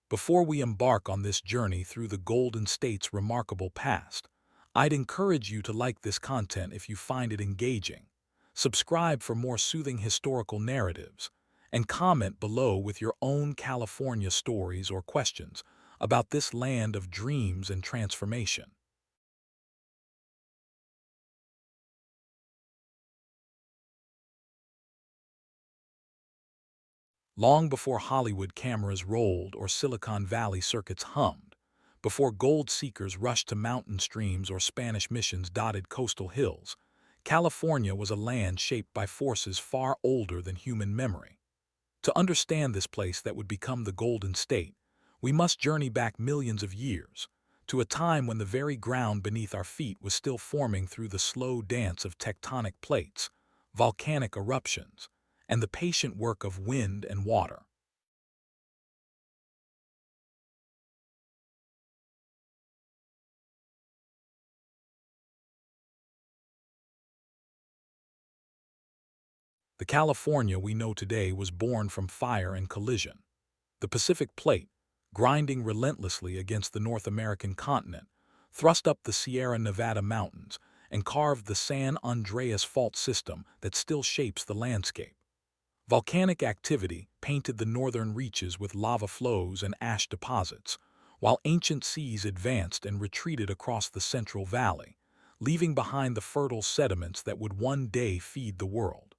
Before we embark on this journey through the Golden State's remarkable past, I'd encourage you to like this content if you find it engaging, subscribe for more soothing historical narratives, and comment below with your own California stories or questions about this land of dreams and transformation. Long before Hollywood cameras rolled or Silicon Valley circuits hummed, before gold seekers rushed to mountain streams or Spanish missions dotted coastal hills, California was a land shaped by forces far older than human memory. To understand this place that would become the Golden State, we must journey back millions of years, to a time when the very ground beneath our feet was still forming through the slow dance of tectonic plates, volcanic eruptions, and the patient work of wind and water. The California we know today was born from fire and collision. The Pacific Plate, grinding relentlessly against the North American continent, thrust up the Sierra Nevada mountains and carved the San Andreas fault system that still shapes the landscape. Volcanic activity painted the northern reaches with lava flows and ash deposits, while ancient seas advanced and retreated across the Central Valley, leaving behind the fertile sediments that would one day feed the world.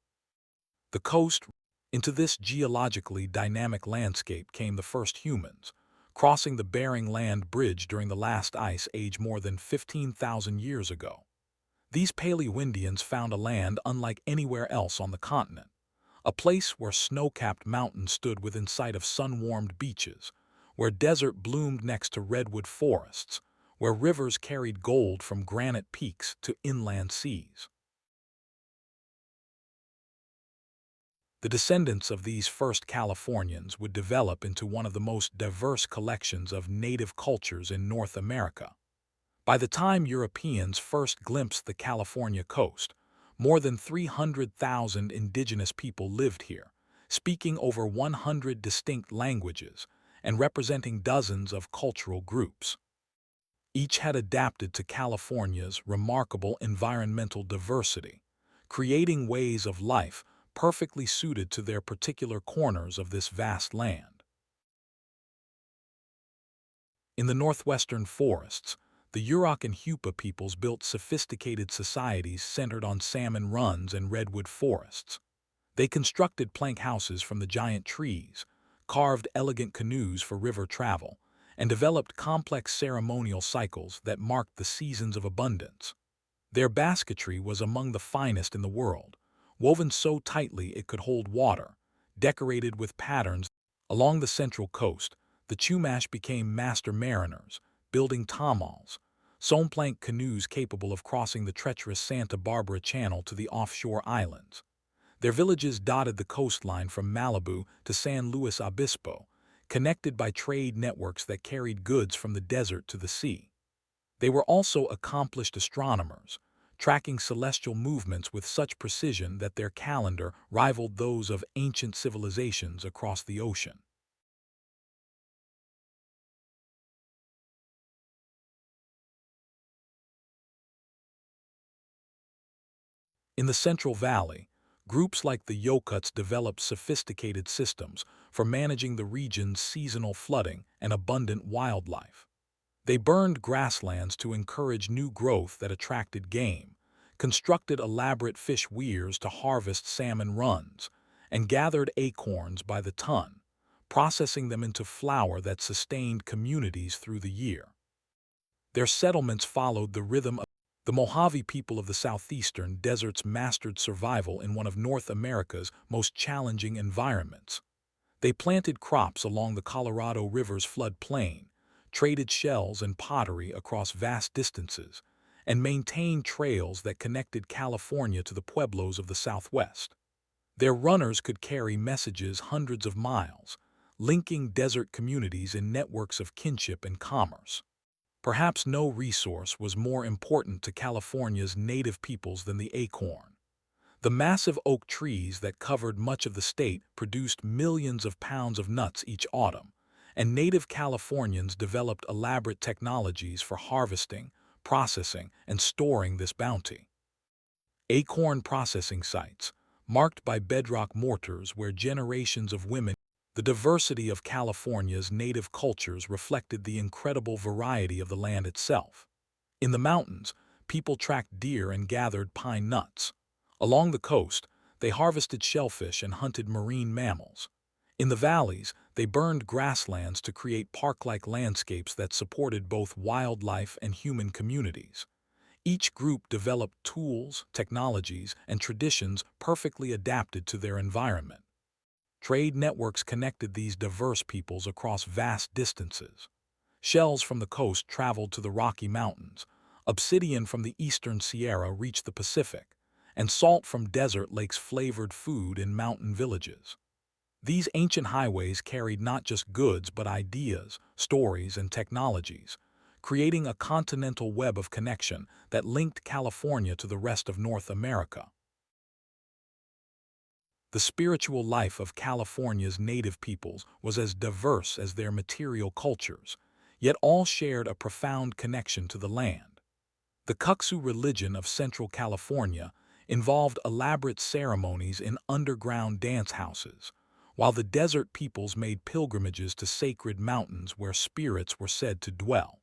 The coast, into this geologically dynamic landscape came the first humans, crossing the Bering Land Bridge during the last ice age more than 15,000 years ago. These Paleo-Indians found a land unlike anywhere else on the continent, a place where snow-capped mountains stood within sight of sun-warmed beaches, where desert bloomed next to redwood forests, where rivers carried gold from granite peaks to inland seas. The descendants of these first Californians would develop into one of the most diverse collections of native cultures in North America. By the time Europeans first glimpsed the California coast, more than 300,000 indigenous people lived here, speaking over 100 distinct languages and representing dozens of cultural groups. Each had adapted to California's remarkable environmental diversity, creating ways of life perfectly suited to their particular corners of this vast land. In the northwestern forests, the Yurok and Hupa peoples built sophisticated societies centered on salmon runs and redwood forests. They constructed plank houses from the giant trees, carved elegant canoes for river travel, and developed complex ceremonial cycles that marked the seasons of abundance. Their basketry was among the finest in the world, woven so tightly it could hold water, decorated with patterns. Along the central coast, the Chumash became master mariners, building tamals, plank canoes capable of crossing the treacherous Santa Barbara Channel to the offshore islands. Their villages dotted the coastline from Malibu to San Luis Obispo, connected by trade networks that carried goods from the desert to the sea. They were also accomplished astronomers, tracking celestial movements with such precision that their calendar rivaled those of ancient civilizations across the ocean. In the Central Valley, groups like the Yokuts developed sophisticated systems for managing the region's seasonal flooding and abundant wildlife. They burned grasslands to encourage new growth that attracted game, constructed elaborate fish weirs to harvest salmon runs, and gathered acorns by the ton, processing them into flour that sustained communities through the year. Their settlements followed the rhythm of the Mojave people of the southeastern deserts mastered survival in one of North America's most challenging environments. They planted crops along the Colorado River's flood plain, traded shells and pottery across vast distances, and maintained trails that connected California to the pueblos of the Southwest. Their runners could carry messages hundreds of miles, linking desert communities in networks of kinship and commerce. Perhaps no resource was more important to California's native peoples than the acorn. The massive oak trees that covered much of the state produced millions of pounds of nuts each autumn, and native Californians developed elaborate technologies for harvesting, processing, and storing this bounty. Acorn processing sites, marked by bedrock mortars where generations of women. The diversity of California's native cultures reflected the incredible variety of the land itself. In the mountains, people tracked deer and gathered pine nuts. Along the coast, they harvested shellfish and hunted marine mammals. In the valleys, they burned grasslands to create park-like landscapes that supported both wildlife and human communities. Each group developed tools, technologies, and traditions perfectly adapted to their environment. Trade networks connected these diverse peoples across vast distances. Shells from the coast traveled to the Rocky Mountains, obsidian from the eastern Sierra reached the Pacific, and salt from desert lakes flavored food in mountain villages. These ancient highways carried not just goods but ideas, stories, and technologies, creating a continental web of connection that linked California to the rest of North America. The spiritual life of California's native peoples was as diverse as their material cultures, yet all shared a profound connection to the land. The Kuksu religion of Central California involved elaborate ceremonies in underground dance houses, while the desert peoples made pilgrimages to sacred mountains where spirits were said to dwell.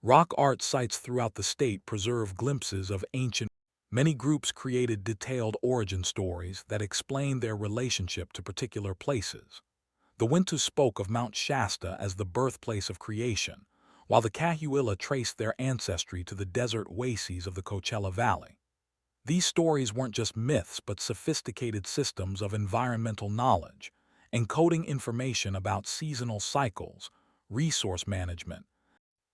Rock art sites throughout the state preserve glimpses of ancient. Many groups created detailed origin stories that explain their relationship to particular places. The Wintu spoke of Mount Shasta as the birthplace of creation, while the Cahuilla traced their ancestry to the desert oases of the Coachella Valley. These stories weren't just myths but sophisticated systems of environmental knowledge, encoding information about seasonal cycles, resource management.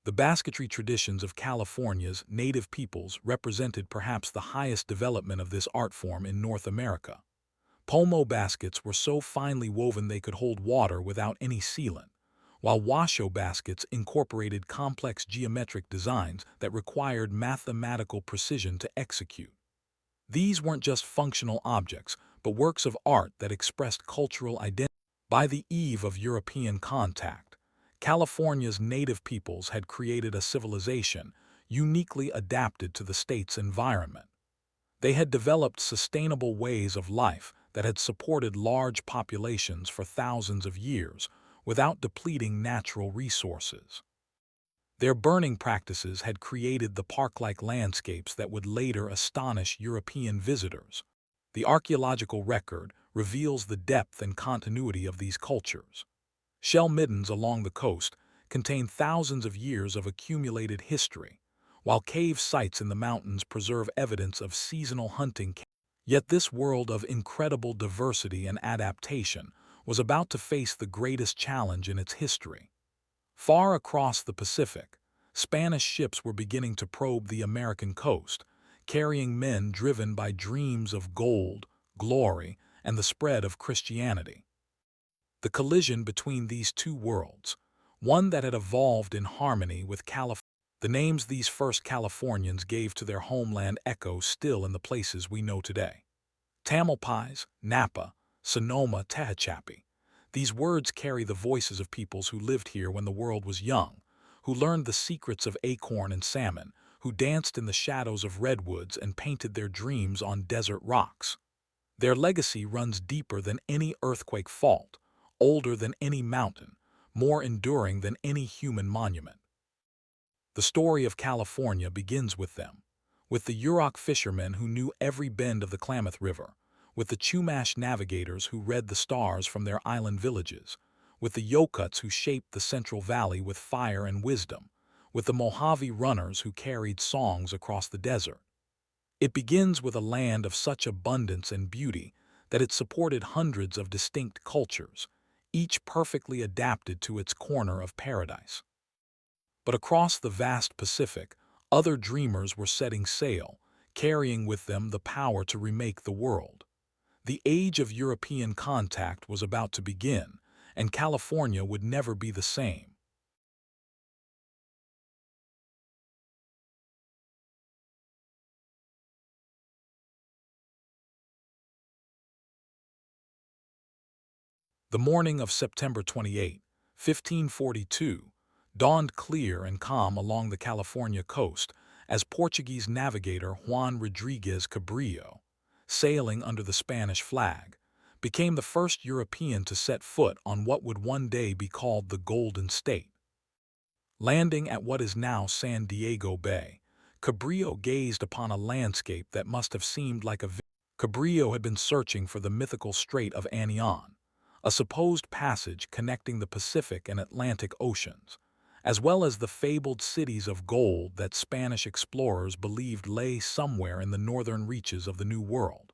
The basketry traditions of California's native peoples represented perhaps the highest development of this art form in North America. Pomo baskets were so finely woven they could hold water without any sealant, while washo baskets incorporated complex geometric designs that required mathematical precision to execute. These weren't just functional objects, but works of art that expressed cultural identity. By the eve of European contact, California's native peoples had created a civilization uniquely adapted to the state's environment. They had developed sustainable ways of life that had supported large populations for thousands of years without depleting natural resources. Their burning practices had created the park-like landscapes that would later astonish European visitors. The archaeological record reveals the depth and continuity of these cultures. Shell middens along the coast contain thousands of years of accumulated history, while cave sites in the mountains preserve evidence of seasonal hunting. Yet this world of incredible diversity and adaptation was about to face the greatest challenge in its history. Far across the Pacific, Spanish ships were beginning to probe the American coast, carrying men driven by dreams of gold, glory, and the spread of Christianity. The collision between these two worlds, one that had evolved in harmony with California. The names these first Californians gave to their homeland echo still in the places we know today. Tamalpais, Napa, Sonoma, Tehachapi. These words carry the voices of peoples who lived here when the world was young, who learned the secrets of acorn and salmon, who danced in the shadows of redwoods and painted their dreams on desert rocks. Their legacy runs deeper than any earthquake fault, older than any mountain, more enduring than any human monument. The story of California begins with them, with the Yurok fishermen who knew every bend of the Klamath River, with the Chumash navigators who read the stars from their island villages, with the Yokuts who shaped the Central Valley with fire and wisdom, with the Mojave runners who carried songs across the desert. It begins with a land of such abundance and beauty that it supported hundreds of distinct cultures, each perfectly adapted to its corner of paradise. But across the vast Pacific, other dreamers were setting sail, carrying with them the power to remake the world. The age of European contact was about to begin, and California would never be the same. The morning of September 28, 1542, dawned clear and calm along the California coast as Portuguese navigator Juan Rodrigues Cabrillo, sailing under the Spanish flag, became the first European to set foot on what would one day be called the Golden State. Landing at what is now San Diego Bay, Cabrillo gazed upon a landscape that must have seemed like a vision. Cabrillo had been searching for the mythical Strait of Anian, a supposed passage connecting the Pacific and Atlantic Oceans, as well as the fabled cities of gold that Spanish explorers believed lay somewhere in the northern reaches of the New World.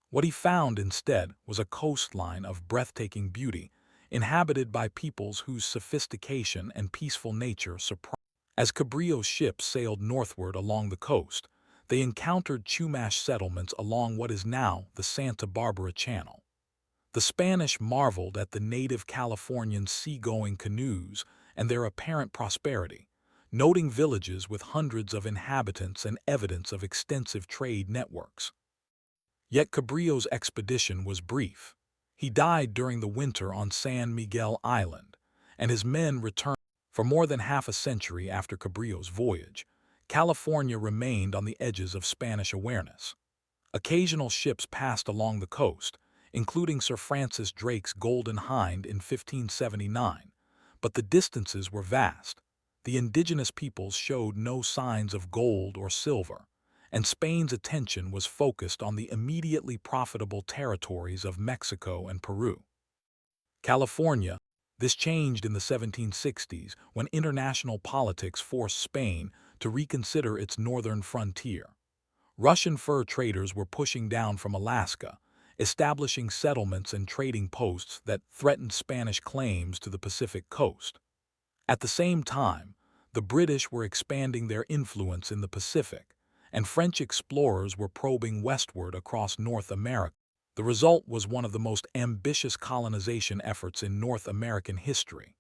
What he found instead was a coastline of breathtaking beauty, inhabited by peoples whose sophistication and peaceful nature surprised. As Cabrillo's ships sailed northward along the coast, they encountered Chumash settlements along what is now the Santa Barbara Channel. The Spanish marveled at the native Californian seagoing canoes and their apparent prosperity, noting villages with hundreds of inhabitants and evidence of extensive trade networks. Yet Cabrillo's expedition was brief. He died during the winter on San Miguel Island, and his men returned. For more than half a century after Cabrillo's voyage, California remained on the edges of Spanish awareness. Occasional ships passed along the coast, including Sir Francis Drake's Golden Hind in 1579, but the distances were vast. The indigenous peoples showed no signs of gold or silver, and Spain's attention was focused on the immediately profitable territories of Mexico and Peru. California. This changed in the 1760s when international politics forced Spain to reconsider its northern frontier. Russian fur traders were pushing down from Alaska, establishing settlements and trading posts that threatened Spanish claims to the Pacific coast. At the same time, the British were expanding their influence in the Pacific, and French explorers were probing westward across North America. The result was one of the most ambitious colonization efforts in North American history.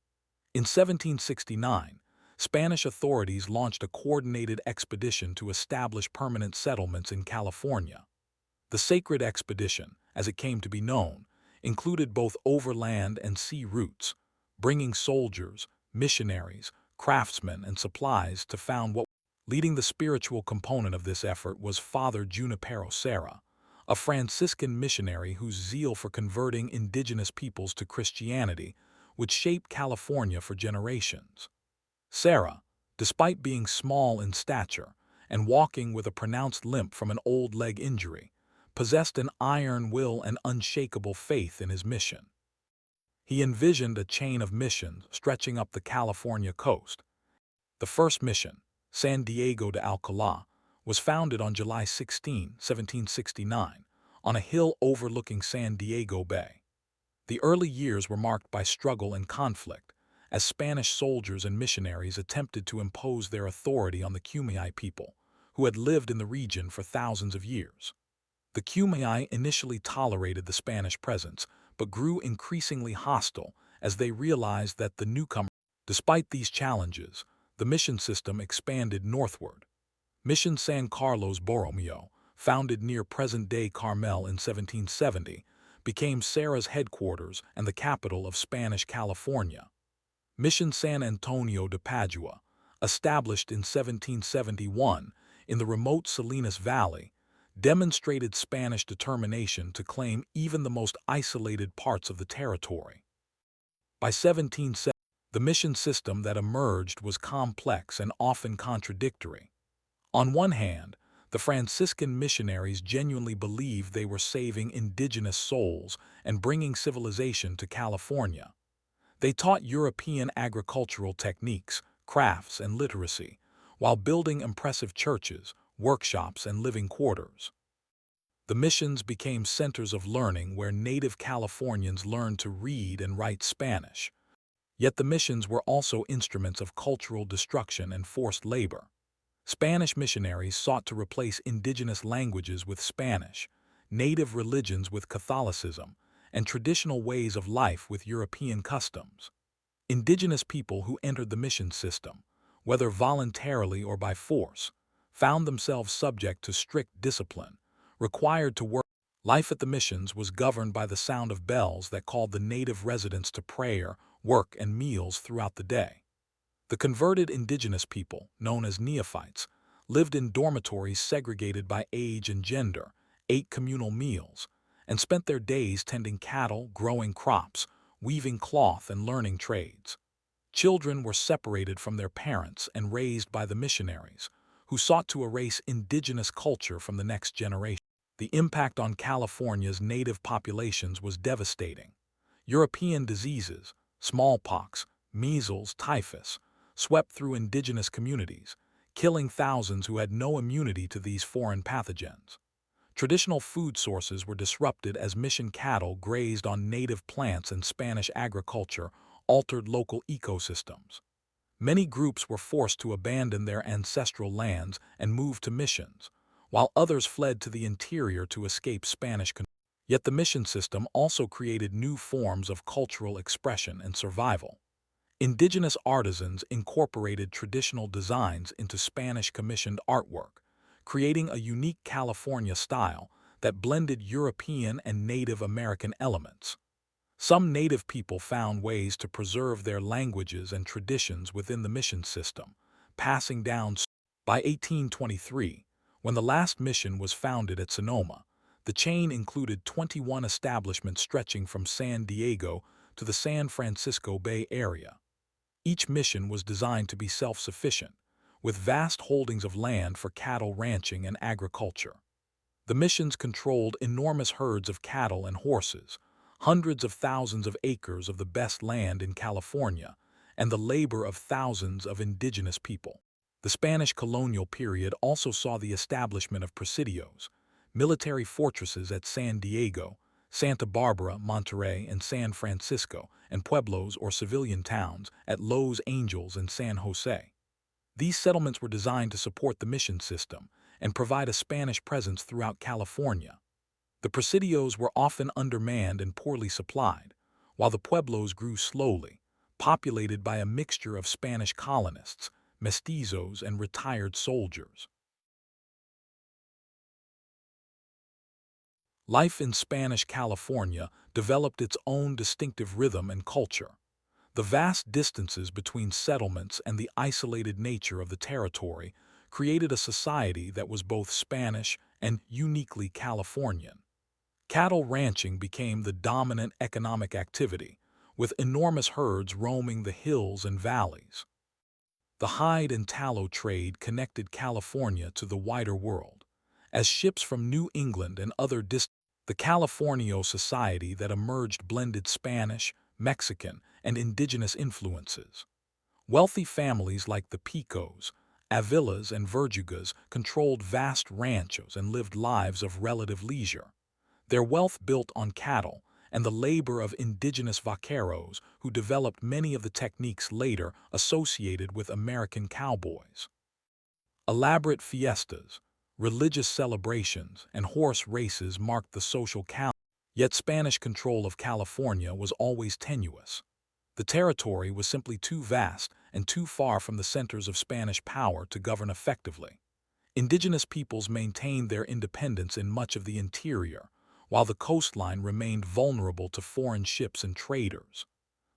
In 1769, Spanish authorities launched a coordinated expedition to establish permanent settlements in California. The Sacred Expedition, as it came to be known, included both overland and sea routes, bringing soldiers, missionaries, craftsmen, and supplies to found what. Leading the spiritual component of this effort was Father Junipero Serra, a Franciscan missionary whose zeal for converting indigenous peoples to Christianity would shape California for generations. Serra, despite being small in stature and walking with a pronounced limp from an old leg injury, possessed an iron will and unshakable faith in his mission. He envisioned a chain of missions stretching up the California coast. The first mission, San Diego de Alcalá, was founded on July 16, 1769, on a hill overlooking San Diego Bay. The early years were marked by struggle and conflict, as Spanish soldiers and missionaries attempted to impose their authority on the Kumeyaay people, who had lived in the region for thousands of years. The Kumeyaay initially tolerated the Spanish presence, but grew increasingly hostile as they realized that the newcomer. Despite these challenges, the mission system expanded northward. Mission San Carlos Borromeo, founded near present-day Carmel in 1770, became Serra's headquarters and the capital of Spanish California. Mission San Antonio de Padua, established in 1771 in the remote Salinas Valley, demonstrated Spanish determination to claim even the most isolated parts of the territory. By 1770, the mission system that emerged was complex and often contradictory. On one hand, the Franciscan missionaries genuinely believed they were saving indigenous souls and bringing civilization to California. They taught European agricultural techniques, crafts, and literacy, while building impressive churches, workshops, and living quarters. The missions became centers of learning where native Californians learned to read and write Spanish. Yet the missions were also instruments of cultural destruction and forced labor. Spanish missionaries sought to replace indigenous languages with Spanish, native religions with Catholicism, and traditional ways of life with European customs. Indigenous people who entered the mission system, whether voluntarily or by force, found themselves subject to strict discipline, required to work. Life at the missions was governed by the sound of bells that called the native residents to prayer work, and meals throughout the day. The converted indigenous people, known as neophytes, lived in dormitories segregated by age and gender, ate communal meals, and spent their days tending cattle, growing crops, weaving cloth, and learning trades. Children were separated from their parents and raised by the missionaries, who sought to erase indigenous culture from the next generation. The impact on California's native populations was devastating. European diseases, smallpox, measles, typhus, swept through indigenous communities, killing thousands who had no immunity to these foreign pathogens. Traditional food sources were disrupted as mission cattle grazed on native plants, and Spanish agriculture altered local ecosystems. Many groups were forced to abandon their ancestral lands and move to missions, while others fled to the interior to escape Spanish control. Yet the mission system also created new forms of cultural expression and survival. Indigenous artisans incorporated traditional designs into Spanish-commissioned artwork, creating a unique California style that blended European and Native American elements. Some native people found ways to preserve their languages and traditions within the mission system, passing down. By 1823, when the last mission was founded at Sonoma, the chain included 21 establishments stretching from San Diego to the San Francisco Bay Area. Each mission was designed to be self-sufficient, with vast holdings of land for cattle ranching and agriculture. The missions controlled enormous herds of cattle and horses, hundreds of thousands of acres of the best land in California, and the labor of thousands of indigenous people. The Spanish colonial period also saw the establishment of presidios, military fortresses at San Diego, Santa Barbara, Monterey, and San Francisco, and pueblos or civilian towns at Los Angeles and San Jose. These settlements were designed to support the mission system and provide a Spanish presence throughout California. The presidios were often undermanned and poorly supplied, while the pueblos grew slowly, populated by a mixture of Spanish colonists, mestizos, and retired soldiers. Life in Spanish California developed its own distinctive rhythm and culture. The vast distances between settlements and the isolated nature of the territory created a society that was both Spanish and uniquely Californian. Cattle ranching became the dominant economic activity, with enormous herds roaming the hills and valleys. The hide and tallow trade connected California to the wider world, as ships from New England and other the Californio society that emerged blended Spanish, Mexican, and indigenous influences. Wealthy families like the Picos, Avilas, and Verdugas controlled vast ranchos and lived lives of relative leisure. Their wealth built on cattle and the labor of indigenous vaqueros who developed many of the techniques later associated with American cowboys. Elaborate fiestas, religious celebrations, and horse races marked the social calendar. Yet Spanish control of California was always tenuous. The territory was simply too vast and too far from the centers of Spanish power to govern effectively. Indigenous peoples maintained their independence in much of the interior, while the coastline remained vulnerable to foreign ships and traders.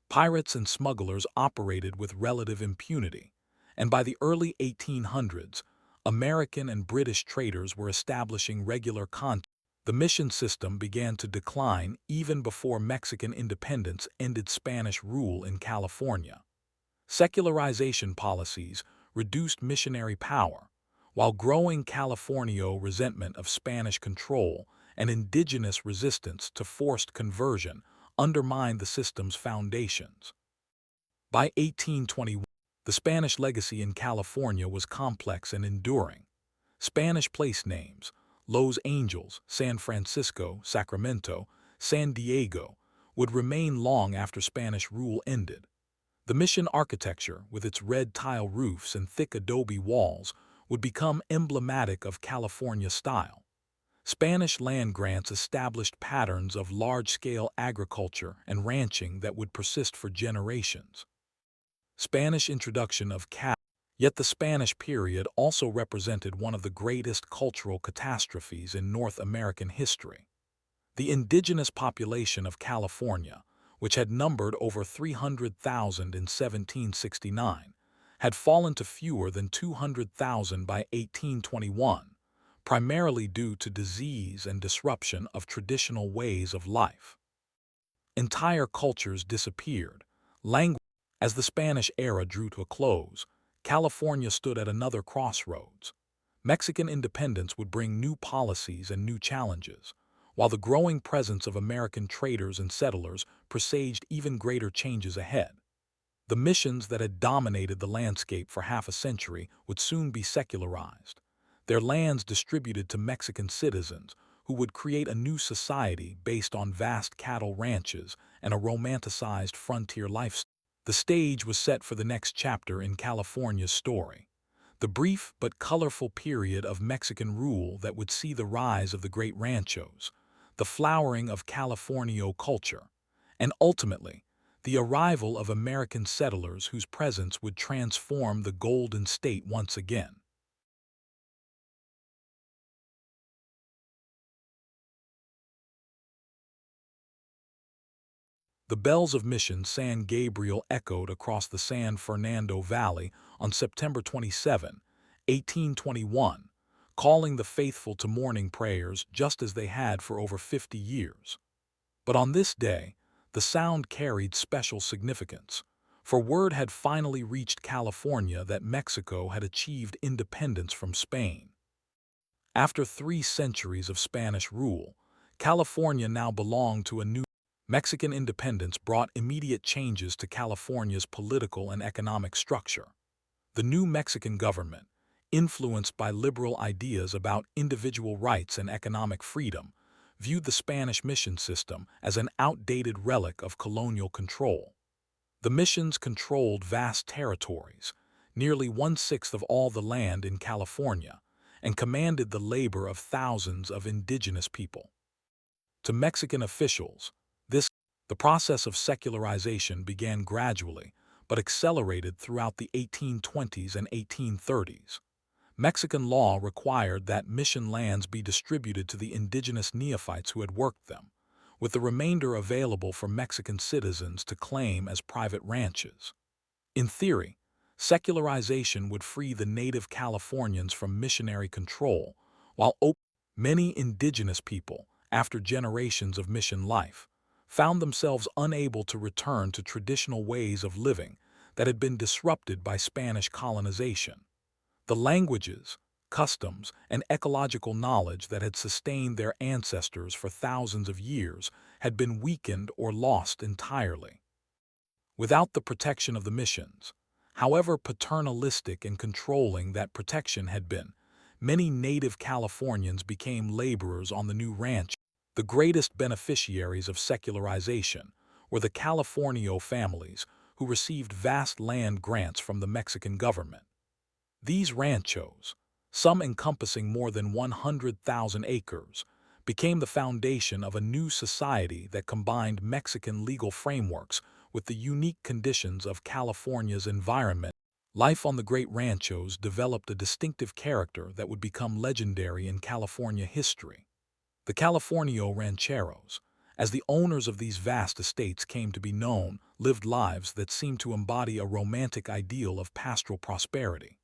Pirates and smugglers operated with relative impunity, and by the early 1800s, American and British traders were establishing regular contact. The mission system began to decline even before Mexican independence ended Spanish rule in California. Secularization policies reduced missionary power, while growing Californio resentment of Spanish control and indigenous resistance to forced conversion undermined the system's foundations. By 1821, the Spanish legacy in California was complex and enduring. Spanish place names, Los Angeles, San Francisco, Sacramento, San Diego, would remain long after Spanish rule ended. The mission architecture, with its red tile roofs and thick adobe walls, would become emblematic of California style. Spanish land grants established patterns of large-scale agriculture and ranching that would persist for generations. Spanish introduction of cattle. Yet the Spanish period also represented one of the greatest cultural catastrophes in North American history. The indigenous population of California, which had numbered over 300,000 in 1769, had fallen to fewer than 200,000 by 1821, primarily due to disease and disruption of traditional ways of life. Entire cultures disappeared. As the Spanish era drew to a close, California stood at another crossroads. Mexican independence would bring new policies and new challenges, while the growing presence of American traders and settlers presaged even greater changes ahead. The missions that had dominated the landscape for half a century would soon be secularized, their lands distributed to Mexican citizens who would create a new society based on vast cattle ranches and a romanticized frontier lifestyle. The stage was set for the next chapter in California's story, the brief but colorful period of Mexican rule that would see the rise of the great ranchos, the flowering of Californio culture, and ultimately, the arrival of American settlers whose presence would transform the Golden State once again. The bells of Mission San Gabriel echoed across the San Fernando Valley on September 27, 1821, calling the faithful to morning prayers just as they had for over 50 years. But on this day, the sound carried special significance, for word had finally reached California that Mexico had achieved independence from Spain. After 3 centuries of Spanish rule, California now belonged to a new. Mexican independence brought immediate changes to California's political and economic structure. The new Mexican government, influenced by liberal ideas about individual rights and economic freedom, viewed the Spanish mission system as an outdated relic of colonial control. The missions controlled vast territories, nearly 1/6 of all the land in California, and commanded the labor of thousands of indigenous people. To Mexican officials, the process of secularization began gradually, but accelerated throughout the 1820s and 1830s. Mexican law required that mission lands be distributed to the indigenous neophytes who had worked them, with the remainder available for Mexican citizens to claim as private ranches. In theory, secularization would free the native Californians from missionary control, while many indigenous people, after generations of mission life, found themselves unable to return to traditional ways of living that had been disrupted by Spanish colonization. The languages, customs, and ecological knowledge that had sustained their ancestors for thousands of years had been weakened or lost entirely. Without the protection of the missions, however paternalistic and controlling that protection had been, many native Californians became laborers on the new ranch. The greatest beneficiaries of secularization were the Californio families who received vast land grants from the Mexican government. These ranchos, some encompassing more than 100,000 acres, became the foundation of a new society that combined Mexican legal frameworks with the unique conditions of California's environment. Life on the great ranchos developed a distinctive character that would become legendary in California history. The Californio rancheros, as the owners of these vast estates came to be known, lived lives that seemed to embody a romantic ideal of pastoral prosperity.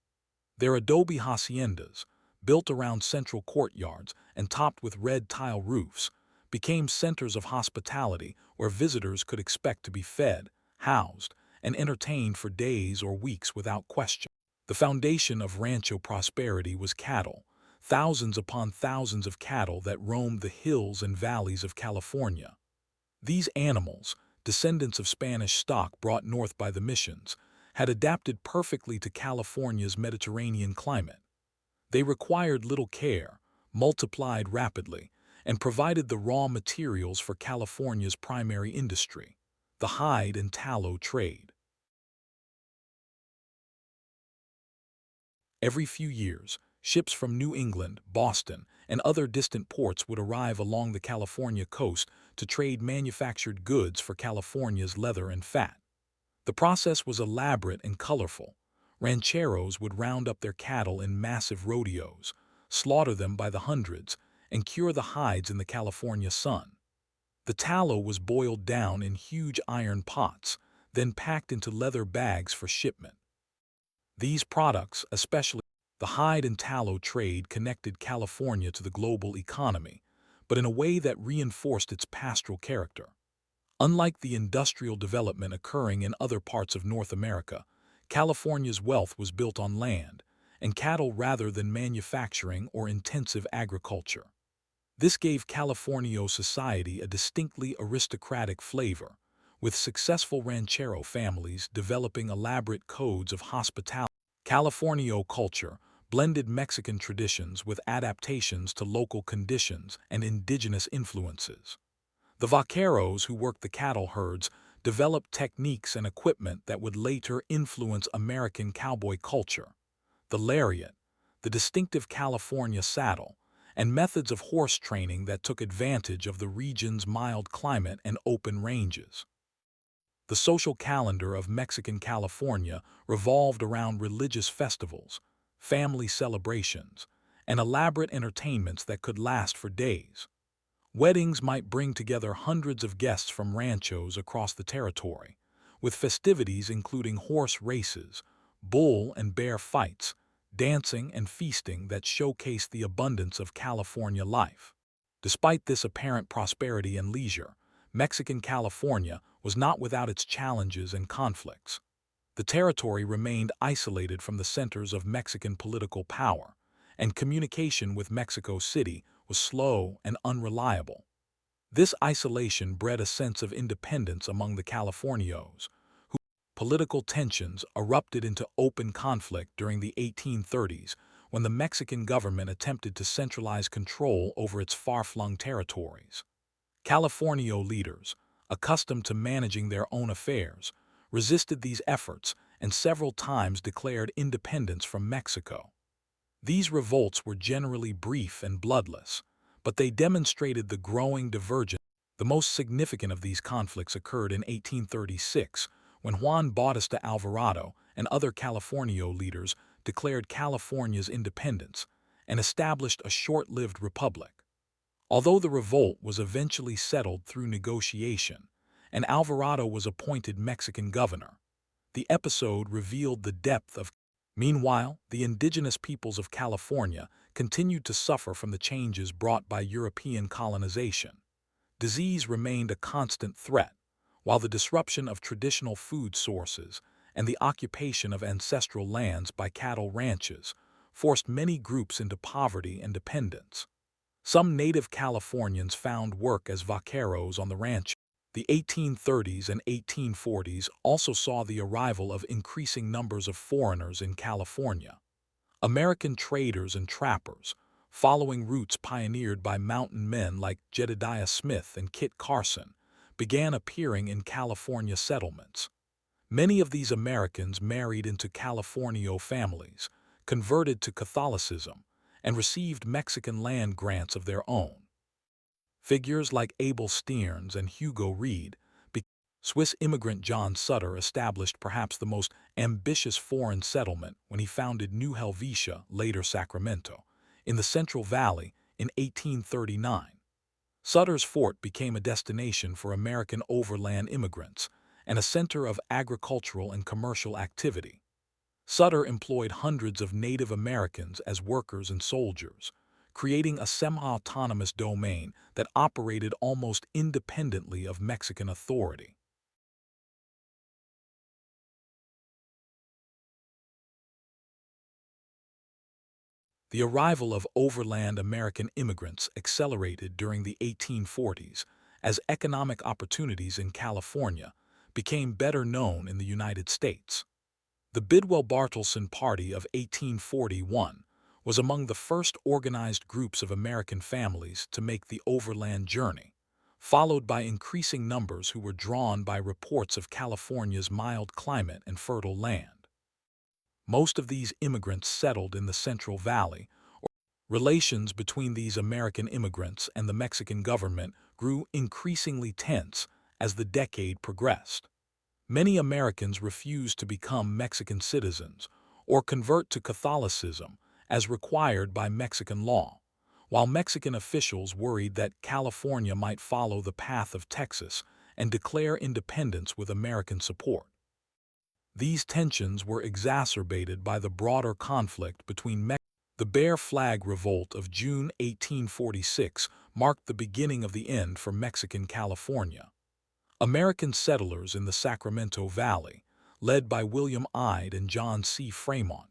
Their adobe haciendas, built around central courtyards and topped with red tile roofs, became centers of hospitality where visitors could expect to be fed, housed, and entertained for days or weeks without question. The foundation of rancho prosperity was cattle, thousands upon thousands of cattle that roamed the hills and valleys of California. These animals, descendants of Spanish stock brought north by the missions, had adapted perfectly to California's Mediterranean climate. They required little care, multiplied rapidly, and provided the raw materials for California's primary industry, the hide and tallow trade. Every few years, ships from New England, Boston, and other distant ports would arrive along the California coast to trade manufactured goods for California's leather and fat. The process was elaborate and colorful. Rancheros would round up their cattle in massive rodeos, slaughter them by the hundreds, and cure the hides in the California sun. The tallow was boiled down in huge iron pots, then packed into leather bags for shipment. These products, especially the hide and tallow trade, connected California to the global economy, but in a way that reinforced its pastoral character. Unlike the industrial development occurring in other parts of North America, California's wealth was built on land and cattle rather than manufacturing or intensive agriculture. This gave Californio society a distinctly aristocratic flavor, with successful ranchero families developing elaborate codes of hospitality. Californio culture blended Mexican traditions with adaptations to local conditions and indigenous influences. The vaqueros who worked the cattle herds developed techniques and equipment that would later influence American cowboy culture. The lariat, the distinctive California saddle, and methods of horse training that took advantage of the region's mild climate and open ranges. The social calendar of Mexican California revolved around religious festivals, family celebrations, and elaborate entertainments that could last for days. Weddings might bring together hundreds of guests from ranchos across the territory, with festivities including horse races, bull and bear fights, dancing and feasting that showcased the abundance of California life. Despite this apparent prosperity and leisure, Mexican California was not without its challenges and conflicts. The territory remained isolated from the centers of Mexican political power, and communication with Mexico City was slow and unreliable. This isolation bred a sense of independence among the Californios, whose political tensions erupted into open conflict during the 1830s when the Mexican government attempted to centralize control over its far-flung territories. Californio leaders, accustomed to managing their own affairs, resisted these efforts and several times declared independence from Mexico. These revolts were generally brief and bloodless, but they demonstrated the growing divergence. The most significant of these conflicts occurred in 1836, when Juan Bautista Alvarado and other Californio leaders declared California's independence and established a short-lived republic. Although the revolt was eventually settled through negotiation, and Alvarado was appointed Mexican governor, the episode revealed the depth of. Meanwhile, the indigenous peoples of California continued to suffer from the changes brought by European colonization. Disease remained a constant threat, while the disruption of traditional food sources and the occupation of ancestral lands by cattle ranches forced many groups into poverty and dependence. Some native Californians found work as vaqueros on the ranch. The 1830s and 1840s also saw the arrival of increasing numbers of foreigners in California. American traders and trappers, following routes pioneered by mountain men like Jedediah Smith and Kit Carson, began appearing in California settlements. Many of these Americans married into Californio families, converted to Catholicism, and received Mexican land grants of their own. Figures like Abel Stearns and Hugo Reed. Swiss immigrant John Sutter established perhaps the most ambitious foreign settlement when he founded New Helvetia, later Sacramento, in the Central Valley in 1839. Sutter's fort became a destination for American overland immigrants and a center of agricultural and commercial activity. Sutter employed hundreds of Native Americans as workers and soldiers, creating a semi-autonomous domain that operated almost independently of Mexican authority. The arrival of overland American immigrants accelerated during the 1840s as economic opportunities in California became better known in the United States. The Bidwell-Bartleson Party of 1841 was among the first organized groups of American families to make the overland journey, followed by increasing numbers who were drawn by reports of California's mild climate and fertile land. Most of these immigrants settled in the Central Valley. Relations between these American immigrants and the Mexican government grew increasingly tense as the decade progressed. Many Americans refused to become Mexican citizens or convert to Catholicism as required by Mexican law, while Mexican officials worried that California might follow the path of Texas and declare independence with American support. These tensions were exacerbated by the broader conflict between Mexico. The Bear Flag Revolt of June 1846 marked the beginning of the end for Mexican California. American settlers in the Sacramento Valley, led by William Ide and John C. Fremont,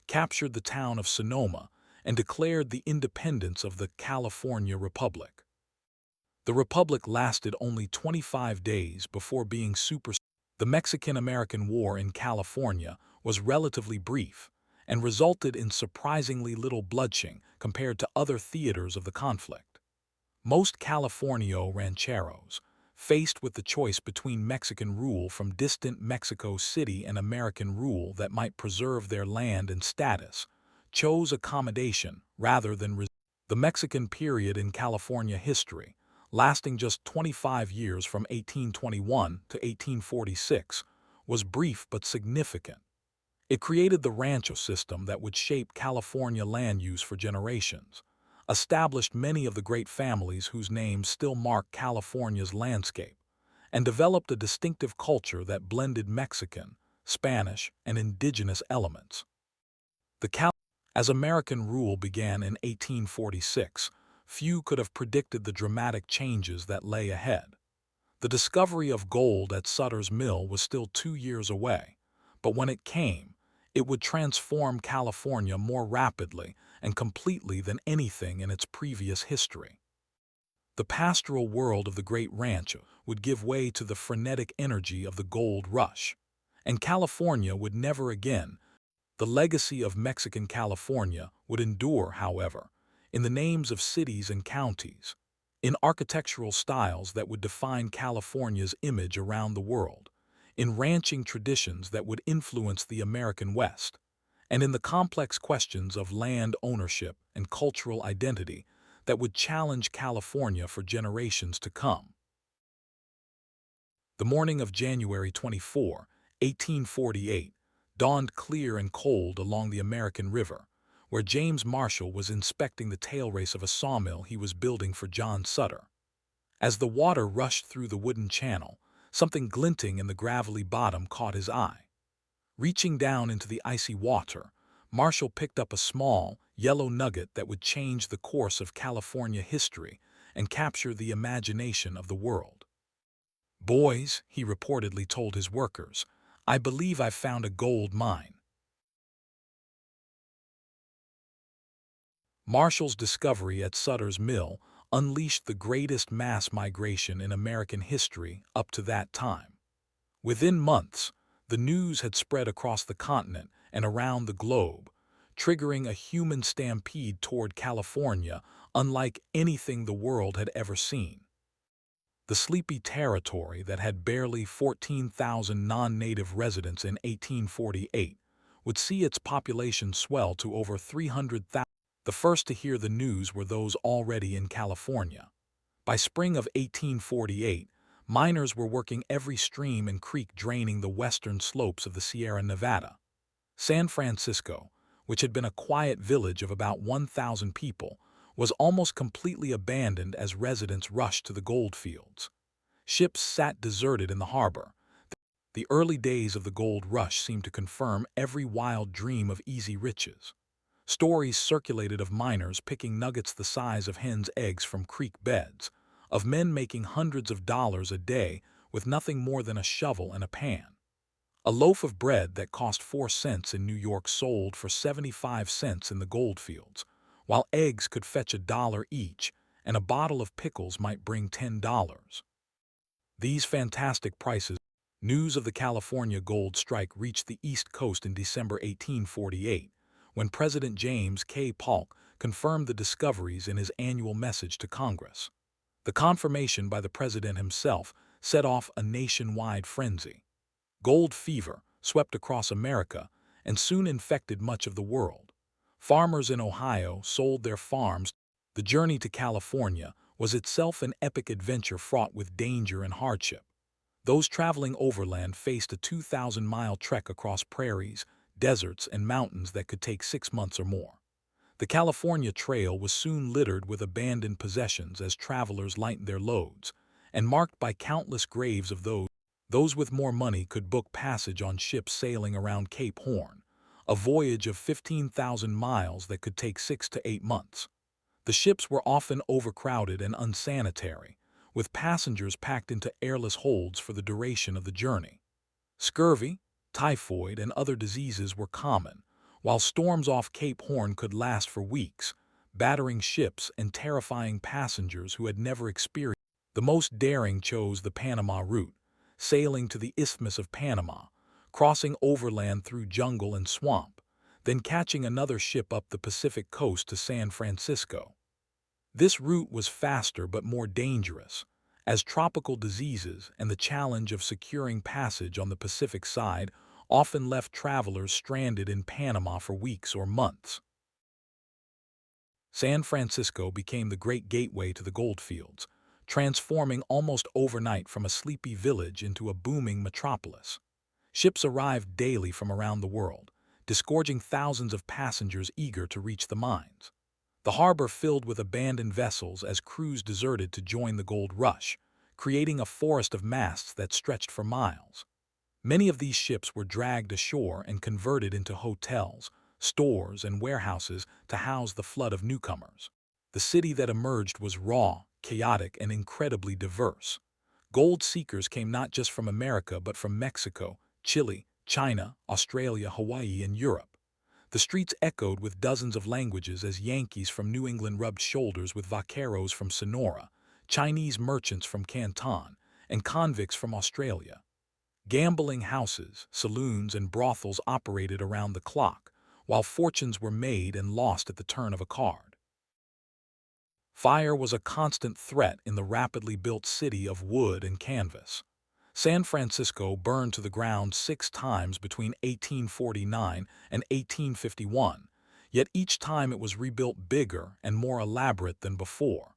captured the town of Sonoma and declared the independence of the California Republic. The republic lasted only 25 days before being superseded. The Mexican-American War in California was relatively brief and resulted in surprisingly little bloodshed compared to other theaters of the conflict. Most Californio rancheros, faced with the choice between Mexican rule from distant Mexico City and American rule that might preserve their land and status, chose accommodation rather than resistance. The Mexican period in California history, lasting just 25 years from 1821 to 1846, was brief but significant. It created the rancho system that would shape California land use for generations, established many of the great families whose names still mark California's landscape, and developed a distinctive culture that blended Mexican, Spanish, and indigenous elements. As American rule began in 1846, few could have predicted the dramatic changes that lay ahead. The discovery of gold at Sutter's Mill was still 2 years away, but when it came, it would transform California more rapidly and completely than anything in its previous history. The pastoral world of the great rancho would give way to the frenetic energy of the gold rush, and California would never again. The legacy of Mexican California would endure, however, in the names of cities and counties, in architectural styles that would define California's image around the world, in ranching traditions that would influence the American West, and in the complex questions of land ownership and cultural identity that would challenge California for generations to come. The morning of January 24, 1848, dawned clear and cold along the American River, where James Marshall was inspecting the tailrace of a sawmill he was building for John Sutter. As the water rushed through the wooden channel, something glinting in the gravelly bottom caught his eye. Reaching down into the icy water, Marshall picked up a small, yellow nugget that would change the course of California history and capture the imagination of the world. "Boys," he reportedly told his workers, "I believe I've found a gold mine." Marshall's discovery at Sutter's Mill unleashed the greatest mass migration in American history up to that time. Within months, the news had spread across the continent and around the globe, triggering a human stampede toward California unlike anything the world had ever seen. The sleepy territory that had barely 14,000 non-native residents in 1848 would see its population swell to over 300,000. The first to hear the news were those already in California. By spring of 1848, miners were working every stream and creek draining the western slopes of the Sierra Nevada. San Francisco, which had been a quiet village of about 1,000 people, was almost completely abandoned as residents rushed to the gold fields. Ships sat deserted in the harbor. The early days of the gold rush seemed to confirm every wild dream of easy riches. Stories circulated of miners picking nuggets the size of hens' eggs from creek beds, of men making hundreds of dollars a day with nothing more than a shovel and a pan. A loaf of bread that cost 4 cents in New York sold for 75 cents in the goldfields, while eggs could fetch $1 each, and a bottle of pickles might bring $10. These fantastic prices. News of the California gold strike reached the East Coast in December 1848, when President James K. Polk confirmed the discoveries in his annual message to Congress. The confirmation by the president himself set off a nationwide frenzy. Gold fever swept across America and soon infected much of the world. Farmers in Ohio sold their farms. The journey to California was itself an epic adventure fraught with danger and hardship. Those traveling overland faced a 2,000-mile trek across prairies, deserts, and mountains that could take 6 months or more. The California Trail was soon littered with abandoned possessions as travelers lightened their loads, and marked by countless graves of those with more money could book passage on ships sailing around Cape Horn, a voyage of 15,000 miles that could take 6 to 8 months. The ships were often overcrowded and unsanitary, with passengers packed into airless holds for the duration of the journey. Scurvy, typhoid, and other diseases were common, while storms off Cape Horn could last for weeks, battering ships and terrifying passengers who had never experienced. The most daring chose the Panama route, sailing to the Isthmus of Panama, crossing overland through jungle and swamp, then catching another ship up the Pacific coast to San Francisco. This route was faster but more dangerous, as tropical diseases and the challenge of securing passage on the Pacific side often left travelers stranded in Panama for weeks or months. San Francisco became the great gateway to the goldfields, transforming almost overnight from a sleepy village into a booming metropolis. Ships arrived daily from around the world, disgorging thousands of passengers eager to reach the mines. The harbor filled with abandoned vessels as crews deserted to join the gold rush, creating a forest of masts that stretched for miles. Many of these ships were dragged ashore and converted into hotels, stores, and warehouses to house the flood of newcomers. The city that emerged was raw, chaotic, and incredibly diverse. Gold seekers came not just from America but from Mexico, Chile, China, Australia, Hawaii, and Europe. The streets echoed with dozens of languages as Yankees from New England rubbed shoulders with vaqueros from Sonora, Chinese merchants from Canton, and convicts from Australia. Gambling houses, saloons, and brothels operated around the clock, while fortunes were made and lost at the turn of a card. Fire was a constant threat in the rapidly built city of wood and canvas. San Francisco burned to the ground 6 times between 1849 and 1851, yet each time it was rebuilt bigger and more elaborate than before.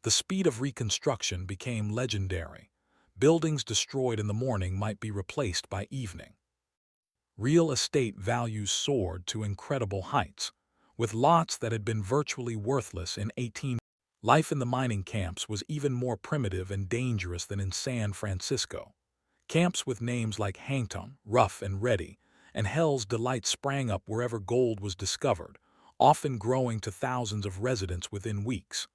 The speed of reconstruction became legendary. Buildings destroyed in the morning might be replaced by evening. Real estate values soared to incredible heights, with lots that had been virtually worthless in 18. Life in the mining camps was even more primitive and dangerous than in San Francisco. Camps with names like Hangtong, Rough and Ready, and Hell's Delight sprang up wherever gold was discovered, often growing to thousands of residents within weeks.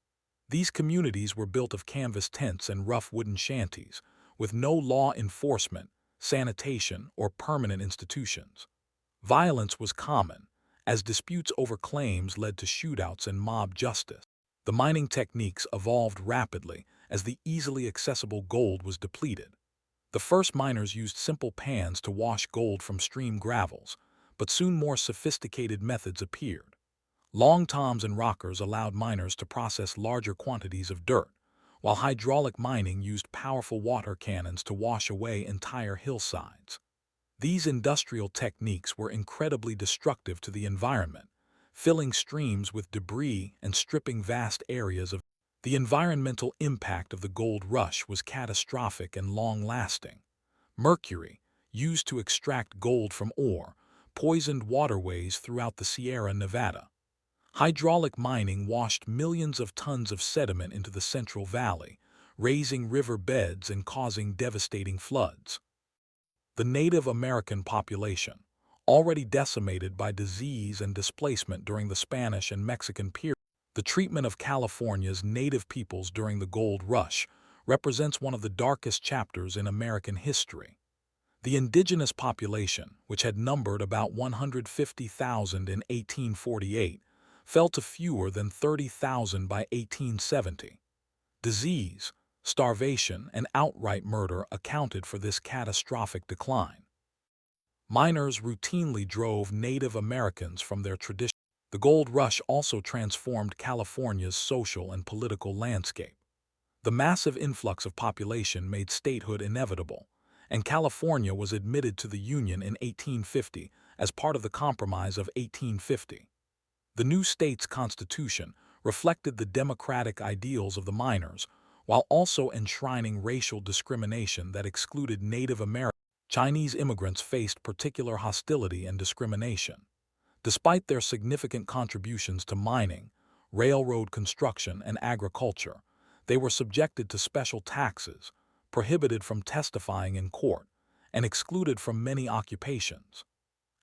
These communities were built of canvas tents and rough wooden shanties, with no law enforcement, sanitation, or permanent institutions. Violence was common, as disputes over claims led to shootouts and mob justice. The mining techniques evolved rapidly as the easily accessible gold was depleted. The first miners used simple pans to wash gold from stream gravels, but soon more sophisticated methods appeared. Long toms and rockers allowed miners to process larger quantities of dirt, while hydraulic mining used powerful water cannons to wash away entire hillsides. These industrial techniques were incredibly destructive to the environment, filling streams with debris and stripping vast areas of. The environmental impact of the gold rush was catastrophic and long-lasting. Mercury, used to extract gold from ore, poisoned waterways throughout the Sierra Nevada. Hydraulic mining washed millions of tons of sediment into the Central Valley, raising river beds and causing devastating floods. The Native American population, already decimated by disease and displacement during the Spanish and Mexican period. The treatment of California's native peoples during the gold rush represents one of the darkest chapters in American history. The indigenous population, which had numbered about 150,000 in 1848, fell to fewer than 30,000 by 1870. Disease, starvation, and outright murder accounted for this catastrophic decline. Miners routinely drove Native Americans from their tradition. The gold rush also transformed California's social and political landscape. The massive influx of population made statehood inevitable, and California was admitted to the Union in 1850 as part of the Compromise of 1850. The new state's constitution reflected the democratic ideals of the miners, while also enshrining racial discrimination that excluded Native Americans. Chinese immigrants faced particular hostility and discrimination. Despite their significant contributions to mining, railroad construction, and agriculture, they were subjected to special taxes, prohibited from testifying in court, and excluded from many occupations.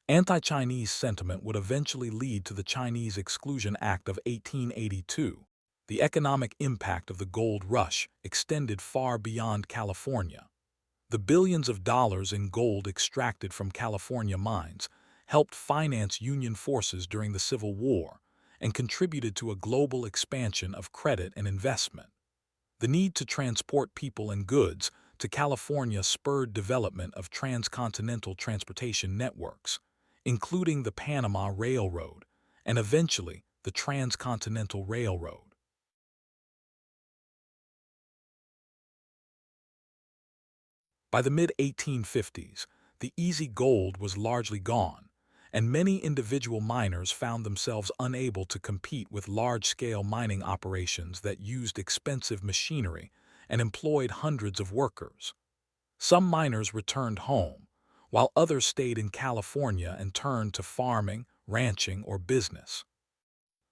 Anti-Chinese sentiment would eventually lead to the Chinese Exclusion Act of 1882. The economic impact of the gold rush extended far beyond California. The billions of dollars in gold extracted from California mines helped finance Union forces during the Civil War and contributed to a global expansion of credit and investment. The need to transport people and goods to California spurred development of transcontinental transportation networks, including the Panama Railroad and eventually the Transcontinental Railroad. By the mid-1850s, the easy gold was largely gone, and many individual miners found themselves unable to compete with large-scale mining operations that used expensive machinery and employed hundreds of workers. Some miners returned home, while others stayed in California and turned to farming, ranching, or business.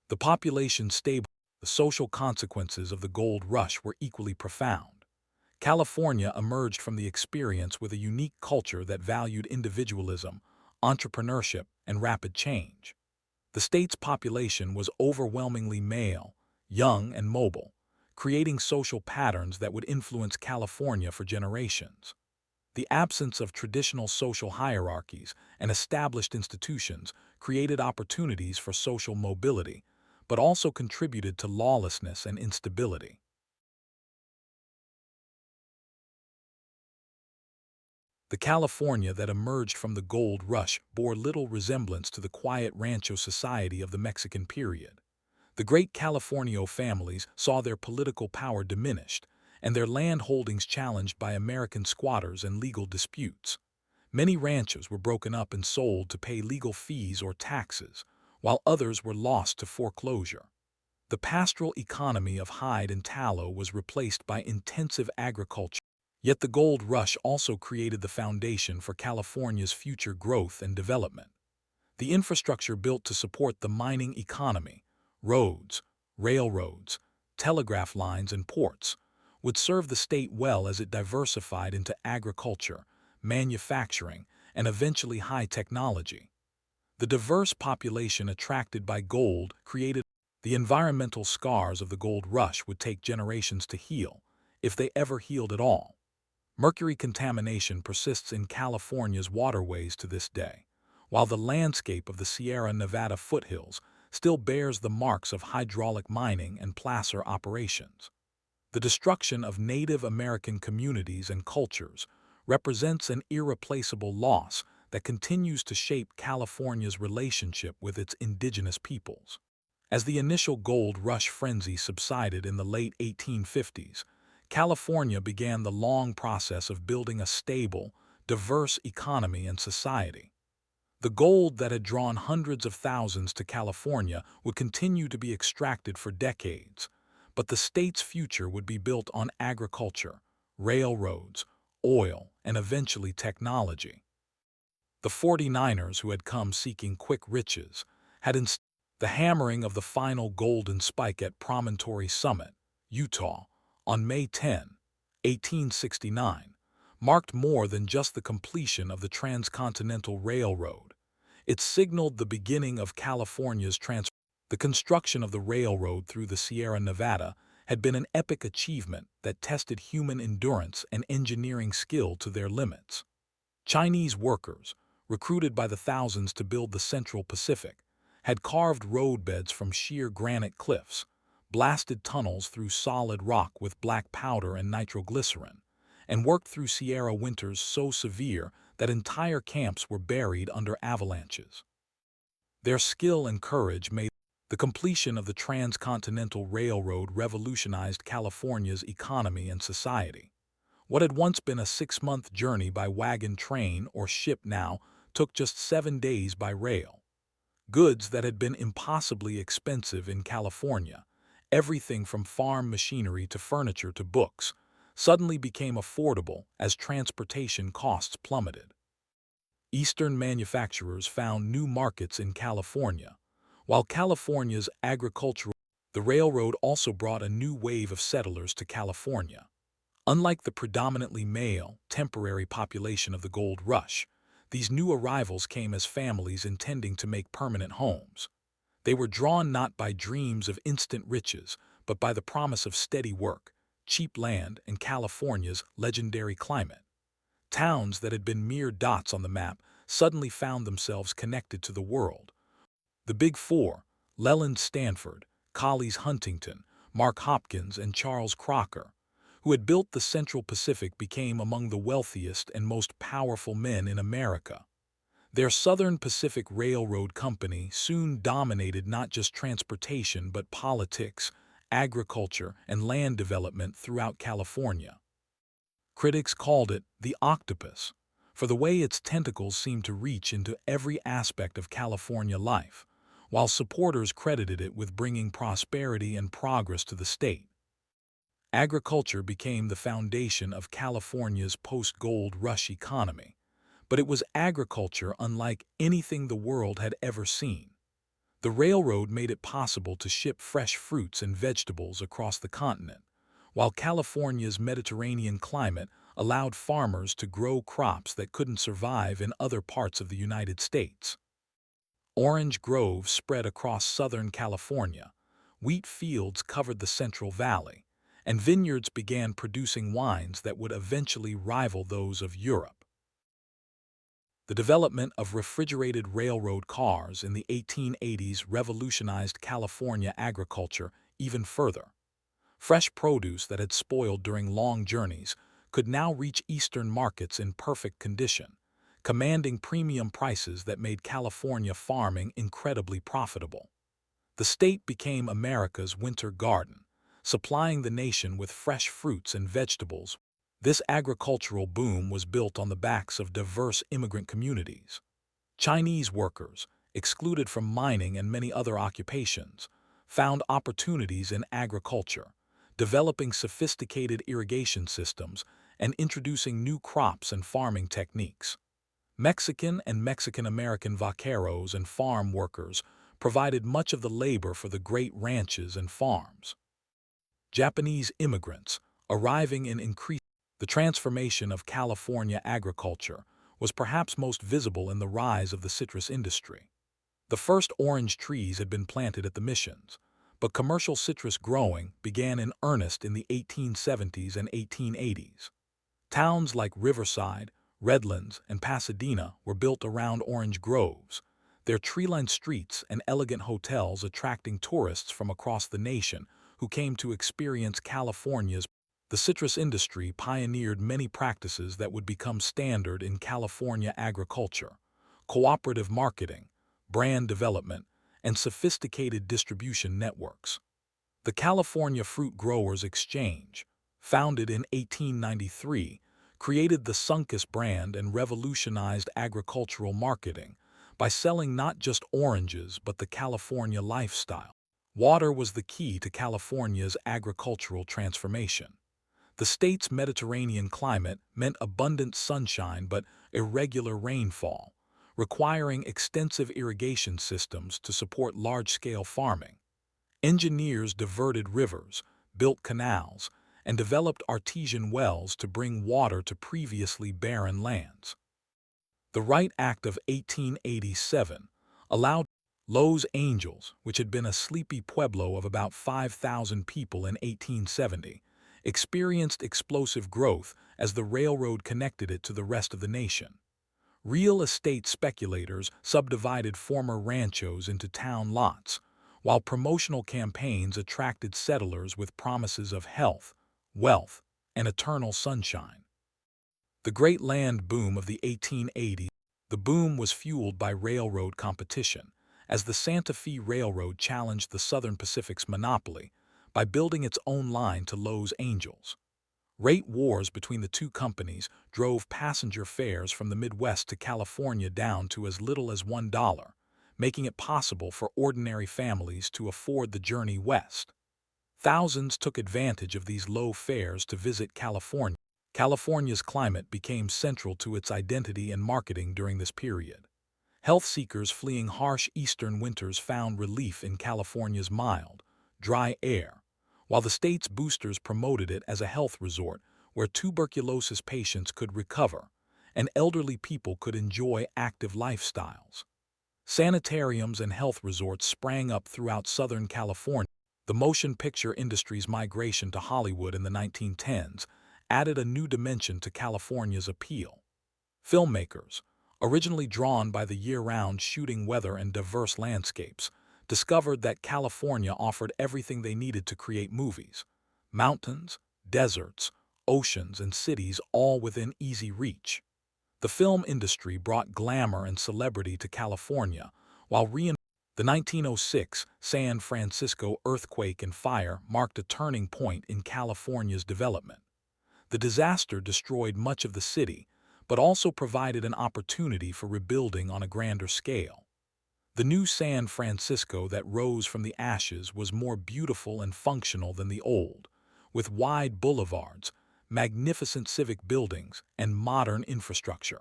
The population stabilized. The social consequences of the gold rush were equally profound. California emerged from the experience with a unique culture that valued individualism, entrepreneurship, and rapid change. The state's population was overwhelmingly male, young, and mobile, creating social patterns that would influence California for generations. The absence of traditional social hierarchies and established institutions created opportunities for social mobility, but also contributed to lawlessness and instability. The California that emerged from the gold rush bore little resemblance to the quiet rancho society of the Mexican period. The great Californio families saw their political power diminished and their land holdings challenged by American squatters and legal disputes. Many ranchos were broken up and sold to pay legal fees or taxes, while others were lost to foreclosure. The pastoral economy of hide and tallow was replaced by intensive agriculture. Yet the gold rush also created the foundation for California's future growth and development. The infrastructure built to support the mining economy, roads, railroads, telegraph lines, and ports, would serve the state well as it diversified into agriculture, manufacturing, and eventually high technology. The diverse population attracted by gold created the environmental scars of the gold rush would take generations to heal, if they ever healed at all. Mercury contamination persists in California's waterways to this day, while the landscape of the Sierra Nevada foothills still bears the marks of hydraulic mining and placer operations. The destruction of Native American communities and cultures represents an irreplaceable loss that continues to shape California's relationship with its indigenous peoples. As the initial gold rush frenzy subsided in the late 1850s, California began the long process of building a stable, diverse economy and society. The gold that had drawn hundreds of thousands to California would continue to be extracted for decades, but the state's future would be built on agriculture, railroads, oil, and eventually technology. The 49ers who had come seeking quick riches had instead the hammering of the final golden spike at Promontory Summit, Utah, on May 10, 1869, marked more than just the completion of the Transcontinental Railroad. It signaled the beginning of California's transformation. The construction of the railroad through the Sierra Nevada had been an epic achievement that tested human endurance and engineering skill to their limits. Chinese workers, recruited by the thousands to build the Central Pacific, had carved roadbeds from sheer granite cliffs, blasted tunnels through solid rock with black powder and nitroglycerin, and worked through Sierra winters so severe that entire camps were buried under avalanches. Their skill and courage made the completion of the Transcontinental Railroad revolutionized California's economy and society. What had once been a 6-month journey by wagon train or ship now took just 7 days by rail. Goods that had been impossibly expensive in California, everything from farm machinery to furniture to books, suddenly became affordable as transportation costs plummeted. Eastern manufacturers found new markets in California, while California's agricultural. The railroad also brought a new wave of settlers to California. Unlike the predominantly male, temporary population of the gold rush, these new arrivals came as families intending to make permanent homes. They were drawn not by dreams of instant riches, but by the promise of steady work, cheap land, and California's legendary climate. Towns that had been mere dots on the map suddenly found themselves connected to the world. The Big Four, Leland Stanford, Collies Huntington, Mark Hopkins, and Charles Crocker, who had built the Central Pacific, became among the wealthiest and most powerful men in America. Their Southern Pacific Railroad Company soon dominated not just transportation but politics, agriculture, and land development throughout California. Critics called it the octopus, for the way its tentacles seemed to reach into every aspect of California life, while supporters credited it with bringing prosperity and progress to the state. Agriculture became the foundation of California's post-gold rush economy, but it was agriculture unlike anything the world had ever seen. The railroad made it possible to ship fresh fruits and vegetables across the continent, while California's Mediterranean climate allowed farmers to grow crops that couldn't survive in other parts of the United States. Orange groves spread across Southern California, wheat fields covered the Central Valley, and vineyards began producing wines that would eventually rival those of Europe. The development of refrigerated railroad cars in the 1880s revolutionized California agriculture even further. Fresh produce that had spoiled during long journeys could now reach eastern markets in perfect condition, commanding premium prices that made California farming incredibly profitable. The state became America's winter garden, supplying the nation with fresh fruits and vegetables. This agricultural boom was built on the backs of diverse immigrant communities. Chinese workers, excluded from mining and many other occupations, found opportunities in agriculture, developing sophisticated irrigation systems and introducing new crops and farming techniques. Mexican and Mexican-American vaqueros and farm workers provided much of the labor for the great ranches and farms. Japanese immigrants, arriving in increased. The transformation of California agriculture was perhaps most visible in the rise of the citrus industry. The first orange trees had been planted at the missions, but commercial citrus growing began in earnest in the 1870s and 1880s. Towns like Riverside, Redlands, and Pasadena were built around orange groves, their tree-lined streets and elegant hotels attracting tourists from across the nation who came to experience California's. The citrus industry pioneered many practices that would become standard in California agriculture: cooperative marketing, brand development, and sophisticated distribution networks. The California Fruit Growers Exchange, founded in 1893, created the Sunkist brand and revolutionized agricultural marketing by selling not just oranges but the California lifestyle. Water was the key to California's agricultural transformation. The state's Mediterranean climate meant abundant sunshine but irregular rainfall, requiring extensive irrigation systems to support large-scale farming. Engineers diverted rivers, built canals, and developed artesian wells to bring water to previously barren lands. The Wright Act of 1887 allowed Los Angeles, which had been a sleepy pueblo of about 5,000 people in 1870, experienced explosive growth as the railroad connected it to the rest of the nation. Real estate speculators subdivided former ranchos into town lots, while promotional campaigns attracted settlers with promises of health, wealth, and eternal sunshine. The great land boom of the 1880s. The boom was fueled by railroad competition, as the Santa Fe Railroad challenged the Southern Pacific's monopoly by building its own line to Los Angeles. Rate wars between the two companies drove passenger fares from the Midwest to California down to as little as $1, making it possible for ordinary families to afford the journey west. Thousands took advantage of these low fares to visit California. California's climate became central to its identity and marketing during this period. Health seekers fleeing harsh eastern winters found relief in California's mild, dry air, while the state's boosters promoted it as a health resort where tuberculosis patients could recover and elderly people could enjoy active lifestyles. Sanitariums and health resorts sprang up throughout Southern California. The motion picture industry's migration to Hollywood in the 1910s added a new dimension to California's appeal. Filmmakers, originally drawn by the year-round shooting weather and diverse landscapes, discovered that California offered everything they needed to create movies: mountains, deserts, oceans, and cities all within easy reach. The film industry brought glamour and celebrity to California, while the 1906 San Francisco earthquake and fire marked a turning point in California's development. The disaster destroyed much of the city, but also provided an opportunity for rebuilding on a grander scale. The new San Francisco that rose from the ashes was more beautiful and functional than the old, with wide boulevards, magnificent civic buildings, and modern infrastructure.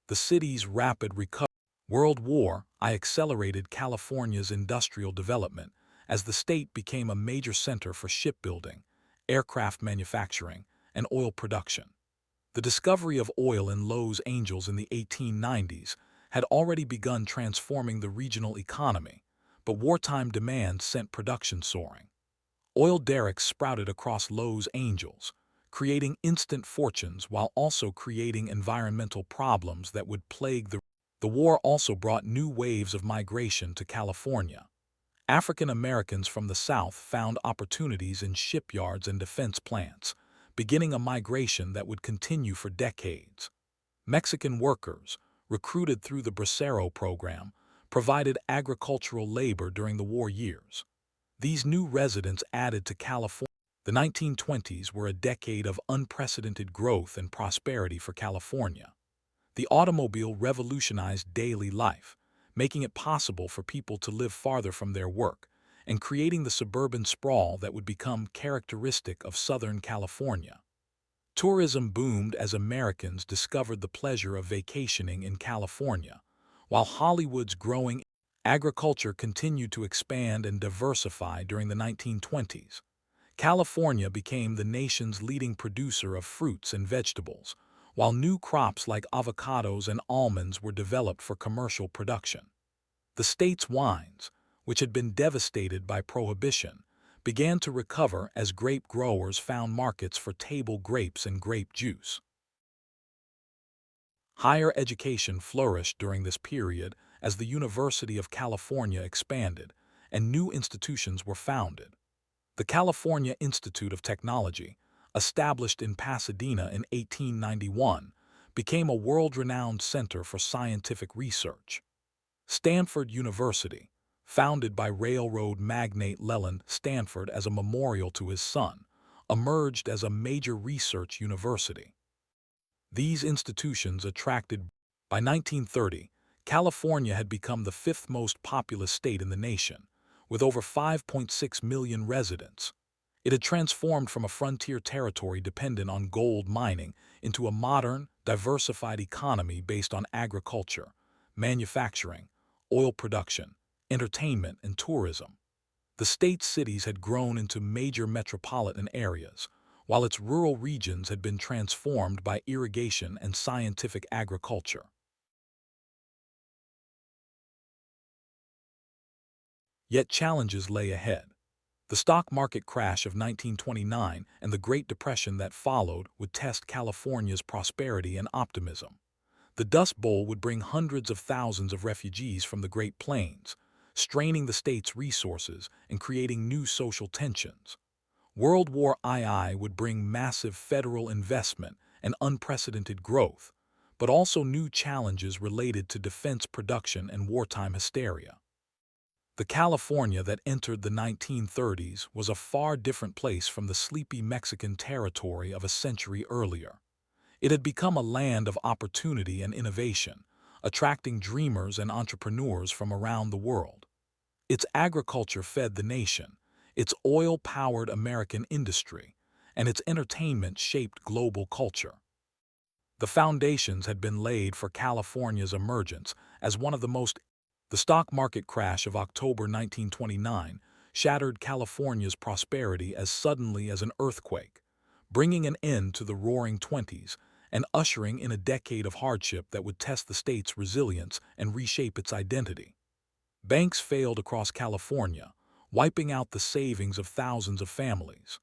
The city's rapid recovery. World War I accelerated California's industrial development as the state became a major center for shipbuilding, aircraft manufacturing, and oil production. The discovery of oil in Los Angeles in the 1890s had already begun transforming the regional economy, but wartime demand sent production soaring. Oil derricks sprouted across Los Angeles, creating instant fortunes while also creating environmental problems that would plague the. The war also brought new waves of migration to California. African Americans from the South found opportunities in shipyards and defense plants, beginning a migration that would continue for decades. Mexican workers, recruited through the Bracero program, provided agricultural labor during the war years. These new residents added to California. The 1920s were a decade of unprecedented growth and prosperity for California. The automobile revolutionized daily life, making it possible for people to live farther from their work, and creating the suburban sprawl that would become characteristic of Southern California. Tourism boomed as Americans discovered the pleasure of vacationing in California, while Hollywood's growing agriculture continued to expand and diversify during the 1920s. California became the nation's leading producer of fruits and vegetables, while new crops like avocados and almonds were developed for commercial production. The state's wines, which had been devastated by Prohibition, began to recover as grape growers found markets for table grapes and grape juice. Higher education flourished during this period as the University of California expanded and new institutions were founded. The California Institute of Technology, established in Pasadena in 1891, became a world-renowned center for scientific research. Stanford University, founded by railroad magnate Leland Stanford as a memorial to his son, emerged as a major research university. These institutions attracted. By 1930, California had become the fifth most populous state in the nation, with over 5.6 million residents. It had transformed from a frontier territory dependent on gold mining into a modern, diversified economy based on agriculture, manufacturing, oil production, entertainment, and tourism. The state's cities had grown into major metropolitan areas, while its rural regions had been transformed by irrigation and scientific agriculture. Yet challenges lay ahead. The stock market crash of 1929 and the Great Depression that followed would test California's prosperity and optimism. The Dust Bowl would bring hundreds of thousands of refugees from the Great Plains, straining the state's resources and creating new social tensions. World War II would bring massive federal investment and unprecedented growth, but also new challenges related to defense production and wartime hysteria. The California that entered the 1930s was a far different place from the sleepy Mexican territory of a century earlier. It had become a land of opportunity and innovation, attracting dreamers and entrepreneurs from around the world. Its agriculture fed the nation, its oil powered American industry, and its entertainment shaped global culture. The foundations had been laid for California's emergence as one of the most. The stock market crash of October 1929 shattered California's prosperity as suddenly as an earthquake, bringing an end to the Roaring Twenties and ushering in a decade of hardship that would test the state's resilience and reshape its identity. Banks failed across California, wiping out the savings of thousands of families.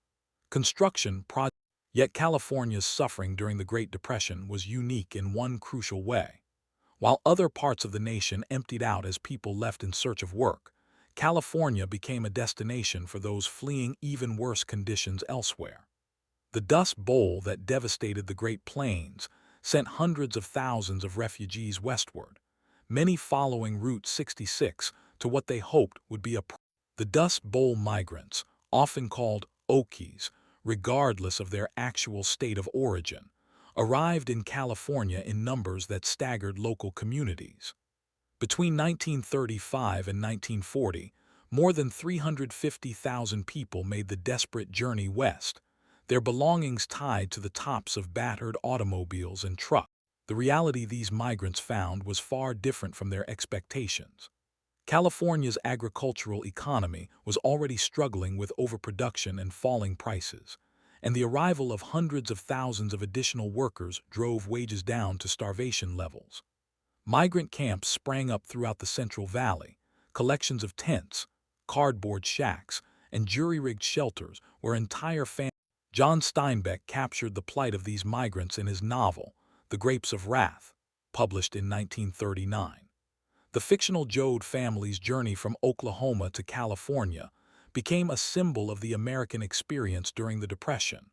Construction projects. Yet California's suffering during the Great Depression was unique in one crucial way. While other parts of the nation emptied out as people left in search of work, California became a destination for those fleeing even worse conditions elsewhere. The Dust Bowl that devastated the Great Plains sent hundreds of thousands of refugees westward, many following Route 66 to what they hoped would be a. The Dust Bowl migrants, often called Okies, regardless of their actual state of origin, arrived in California in numbers that staggered local communities. Between 1935 and 1940, more than 350,000 people made the desperate journey west, their belongings tied to the tops of battered automobiles and trucks. The reality these migrants found was far different from their expectations. California's agricultural economy was already struggling with overproduction and falling prices, and the arrival of hundreds of thousands of additional workers drove wages down to starvation levels. Migrant camps sprang up throughout the Central Valley, collections of tents, cardboard shacks, and jury-rigged shelters where entire families. John Steinbeck captured the plight of these migrants in his novel, The Grapes of Wrath, published in 1939. The fictional Joad family's journey from Oklahoma to California became a symbol of the American experience during the Depression,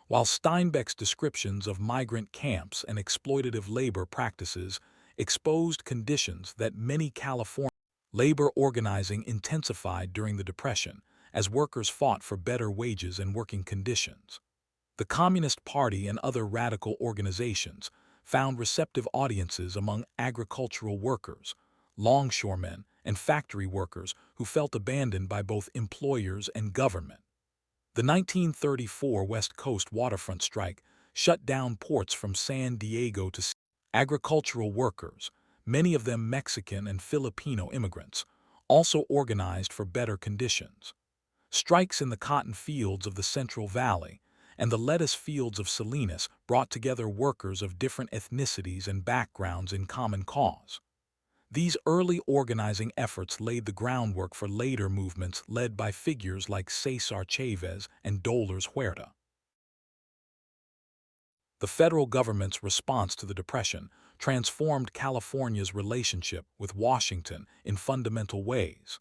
while Steinbeck's descriptions of migrant camps and exploitative labor practices exposed conditions that many California. Labor organizing intensified during the Depression as workers fought for better wages and working conditions. The Communist Party and other radical organizations found receptive audiences among agricultural workers, longshoremen, and factory workers who felt abandoned by both employers and government. The 1934 West Coast waterfront strike shut down ports from San Diego to sea. Agricultural workers, many of them Mexican and Filipino immigrants, also organized for better conditions. Strikes in the cotton fields of the Central Valley and the lettuce fields of Salinas brought together workers of different ethnicities and backgrounds in common cause. These early organizing efforts laid the groundwork for later movements led by figures like Cesar Chavez and Dolores Huerta. The federal government's response to the Depression transformed California's relationship with Washington in fundamental ways.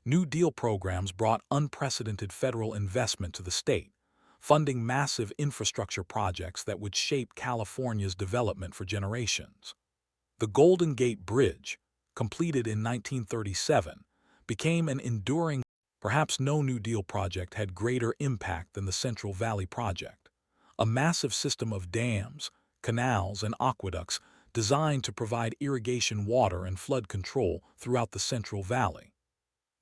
New Deal programs brought unprecedented federal investment to the state, funding massive infrastructure projects that would shape California's development for generations. The Golden Gate Bridge, completed in 1937, became an enduring. Perhaps no New Deal project had greater impact than the Central Valley Project, a massive system of dams, canals, and aqueducts designed to provide irrigation water and flood control throughout the Central Valley.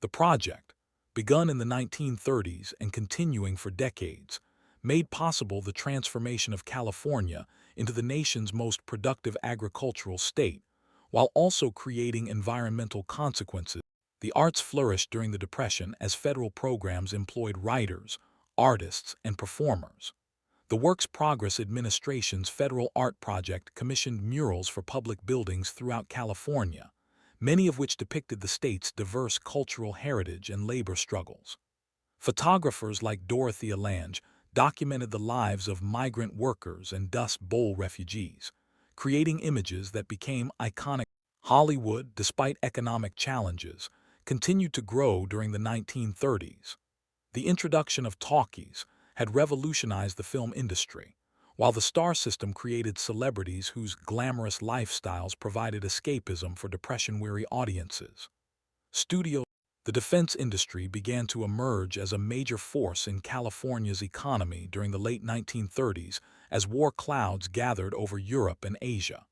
The project, begun in the 1930s and continuing for decades, made possible the transformation of California into the nation's most productive agricultural state, while also creating environmental consequences. The arts flourished during the Depression as federal programs employed writers, artists, and performers. The Works Progress Administration's Federal Art Project commissioned murals for public buildings throughout California, many of which depicted the state's diverse cultural heritage and labor struggles. Photographers like Dorothea Lange documented the lives of migrant workers and Dust Bowl refugees, creating images that became iconic. Hollywood, despite economic challenges, continued to grow during the 1930s. The introduction of talkies had revolutionized the film industry, while the star system created celebrities whose glamorous lifestyles provided escapism for depression-weary audiences. The defense industry began to emerge as a major force in California's economy during the late 1930s as war clouds gathered over Europe and Asia.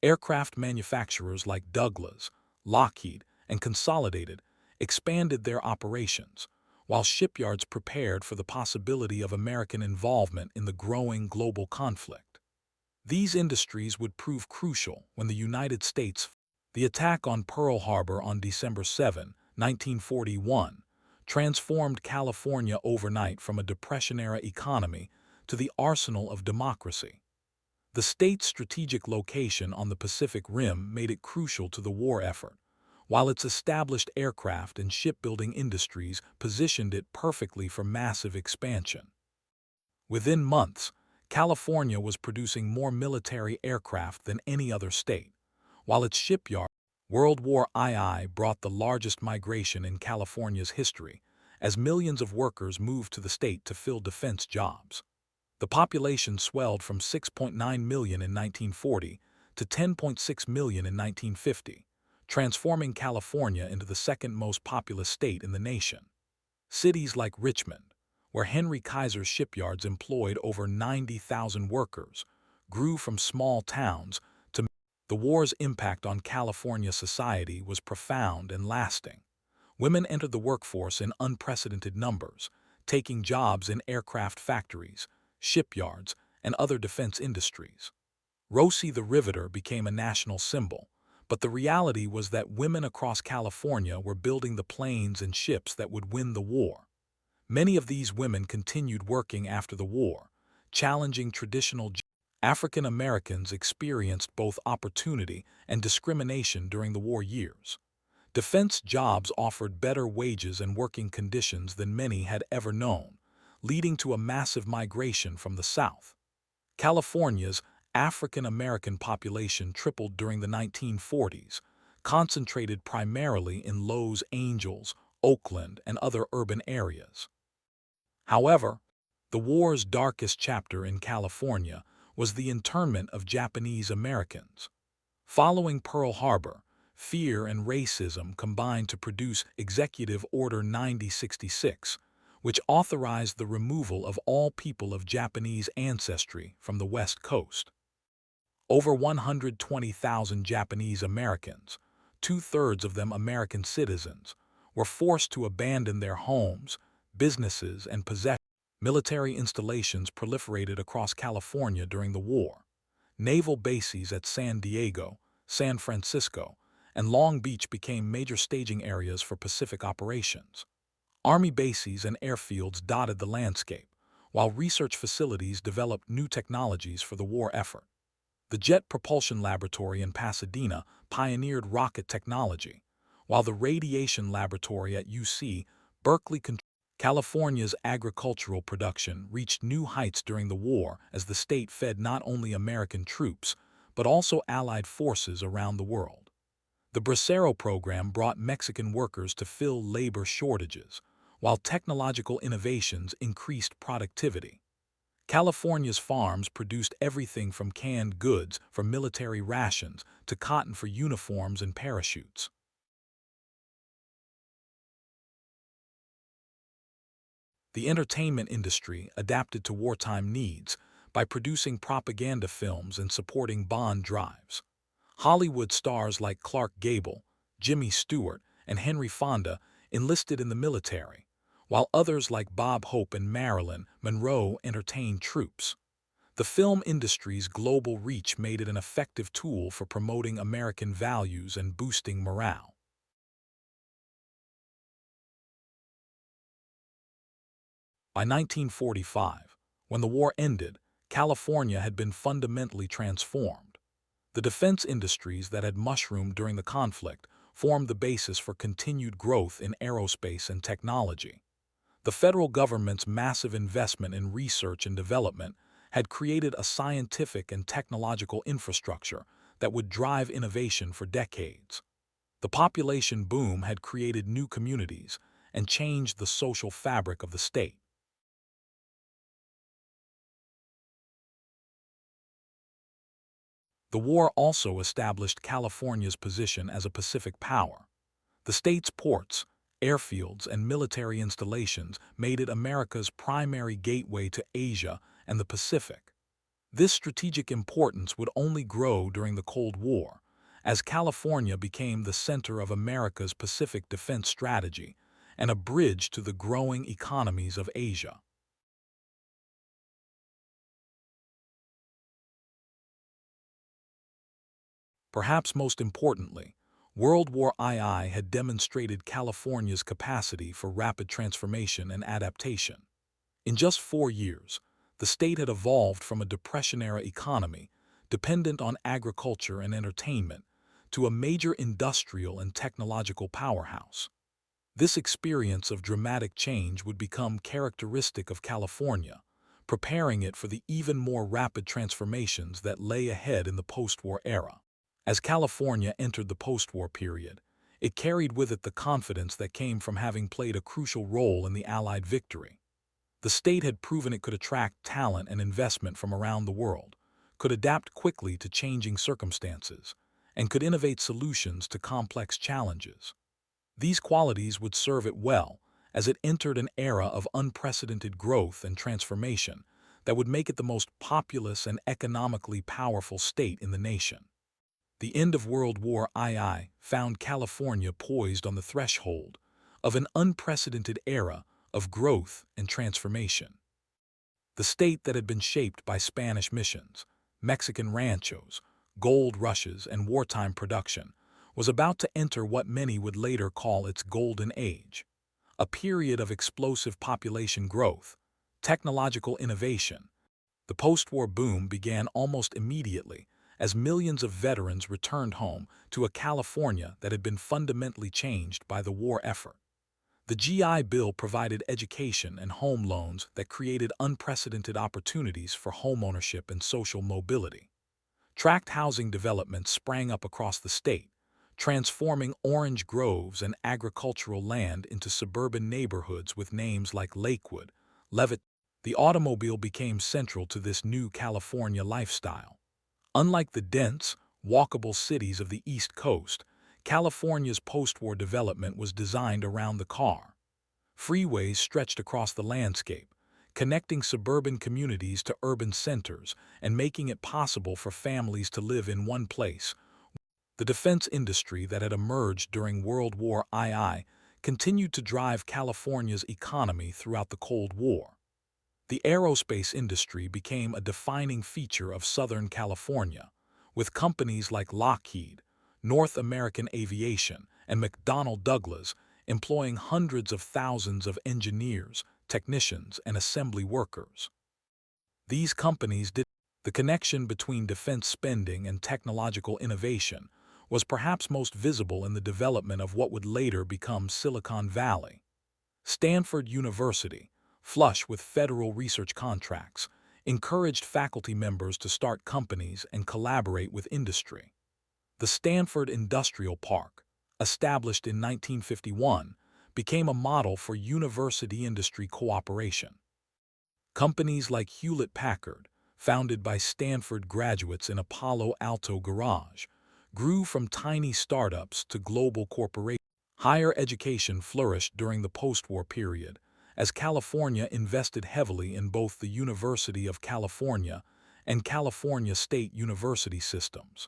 Aircraft manufacturers like Douglas, Lockheed, and Consolidated expanded their operations, while shipyards prepared for the possibility of American involvement in the growing global conflict. These industries would prove crucial when the United States. The attack on Pearl Harbor on December 7, 1941, transformed California overnight from a Depression-era economy to the arsenal of democracy. The state's strategic location on the Pacific Rim made it crucial to the war effort, while its established aircraft and shipbuilding industries positioned it perfectly for massive expansion. Within months, California was producing more military aircraft than any other state, while its shipyard. World War II brought the largest migration in California's history, as millions of workers moved to the state to fill defense jobs. The population swelled from 6.9 million in 1940 to 10.6 million in 1950, transforming California into the second most populous state in the nation. Cities like Richmond, where Henry Kaiser's shipyards employed over 90,000 workers, grew from small towns to. The war's impact on California society was profound and lasting. Women entered the workforce in unprecedented numbers, taking jobs in aircraft factories, shipyards, and other defense industries. Rosie the Riveter became a national symbol, but the reality was that women across California were building the planes and ships that would win the war. Many of these women continued working after the war, challenging traditional. African Americans experienced both opportunity and discrimination during the war years. Defense jobs offered better wages and working conditions than many had ever known, leading to a massive migration from the South. California's African American population tripled during the 1940s, concentrated primarily in Los Angeles, Oakland, and other urban areas. However, the war's darkest chapter in California was the internment of Japanese Americans. Following Pearl Harbor, fear and racism combined to produce Executive Order 9066, which authorized the removal of all people of Japanese ancestry from the West Coast. Over 120,000 Japanese Americans, two-thirds of them American citizens, were forced to abandon their homes, businesses, and possessions. Military installations proliferated across California during the war. Naval bases at San Diego, San Francisco, and Long Beach became major staging areas for Pacific operations. Army bases and airfields dotted the landscape, while research facilities developed new technologies for the war effort. The Jet Propulsion Laboratory in Pasadena pioneered rocket technology, while the Radiation Laboratory at UC Berkeley. California's agricultural production reached new heights during the war as the state fed not only American troops, but also Allied forces around the world. The Bracero program brought Mexican workers to fill labor shortages, while technological innovations increased productivity. California's farms produced everything from canned goods for military rations to cotton for uniforms and parachutes. The entertainment industry adapted to wartime needs by producing propaganda films and supporting bond drives. Hollywood stars like Clark Gable, Jimmy Stewart, and Henry Fonda enlisted in the military, while others like Bob Hope and Marilyn Monroe entertained troops. The film industry's global reach made it an effective tool for promoting American values and boosting morale. By 1945, when the war ended, California had been fundamentally transformed. The defense industries that had mushroomed during the conflict formed the basis for continued growth in aerospace and technology. The federal government's massive investment in research and development had created a scientific and technological infrastructure that would drive innovation for decades. The population boom had created new communities and changed the social fabric of the state. The war also established California's position as a Pacific power. The state's ports, airfields, and military installations made it America's primary gateway to Asia and the Pacific. This strategic importance would only grow during the Cold War, as California became the center of America's Pacific defense strategy and a bridge to the growing economies of Asia. Perhaps most importantly, World War II had demonstrated California's capacity for rapid transformation and adaptation. In just 4 years, the state had evolved from a Depression-era economy dependent on agriculture and entertainment to a major industrial and technological powerhouse. This experience of dramatic change would become characteristic of California, preparing it for the even more rapid transformations that lay ahead in the post-war era. As California entered the post-war period, it carried with it the confidence that came from having played a crucial role in the Allied victory. The state had proven it could attract talent and investment from around the world, could adapt quickly to changing circumstances, and could innovate solutions to complex challenges. These qualities would serve it well as it entered an era of unprecedented growth and transformation that would make it the most populous and economically powerful state in the nation. The end of World War II found California poised on the threshold of an unprecedented era of growth and transformation. The state that had been shaped by Spanish missions, Mexican ranchos, gold rushes, and wartime production was about to enter what many would later call its golden age, a period of explosive population growth, technological innovation. The post-war boom began almost immediately as millions of veterans returned home to a California that had been fundamentally changed by the war effort. The GI Bill provided education and home loans that created unprecedented opportunities for homeownership and social mobility. Tract housing developments sprang up across the state, transforming orange groves and agricultural land into suburban neighborhoods with names like Lakewood, Levitt. The automobile became central to this new California lifestyle. Unlike the dense, walkable cities of the East Coast, California's post-war development was designed around the car. Freeways stretched across the landscape, connecting suburban communities to urban centers and making it possible for families to live in one place. The defense industry that had emerged during World War II continued to drive California's economy throughout the Cold War. The aerospace industry became a defining feature of Southern California, with companies like Lockheed, North American Aviation, and McDonnell Douglas employing hundreds of thousands of engineers, technicians, and assembly workers. These companies did. The connection between defense spending and technological innovation was perhaps most visible in the development of what would later become Silicon Valley. Stanford University, flush with federal research contracts, encouraged faculty members to start companies and collaborate with industry. The Stanford Industrial Park, established in 1951, became a model for university-industry cooperation. Companies like Hewlett-Packard, founded by Stanford graduates in a Palo Alto garage, grew from tiny startups to global corporations. Higher education flourished during the post-war period, as California invested heavily in both the University of California and California State University systems.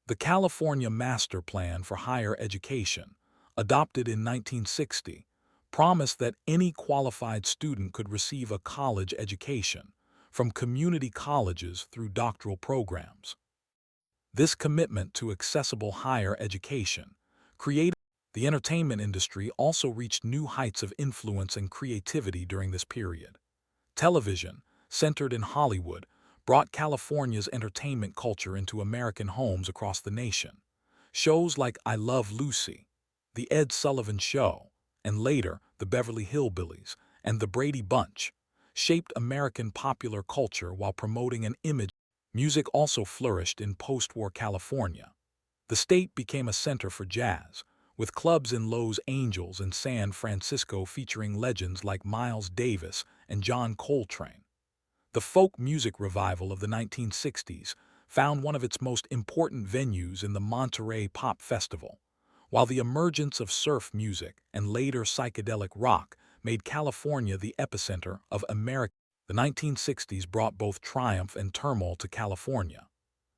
The California Master Plan for Higher Education, adopted in 1960, promised that any qualified student could receive a college education, from community colleges through doctoral programs. This commitment to accessible higher education created. The entertainment industry also reached new heights of influence and creativity during this period. Television, centered in Hollywood, brought California's entertainment culture into American homes across the nation. Shows like I Love Lucy, The Ed Sullivan Show, and later The Beverly Hillbillies and The Brady Bunch shaped American popular culture while promoting an image. Music also flourished in post-war California. The state became a center for jazz, with clubs in Los Angeles and San Francisco featuring legends like Miles Davis and John Coltrane. The folk music revival of the 1960s found one of its most important venues in the Monterey Pop Festival, while the emergence of surf music and later psychedelic rock made California the epicenter of America. The 1960s brought both triumph and turmoil to California.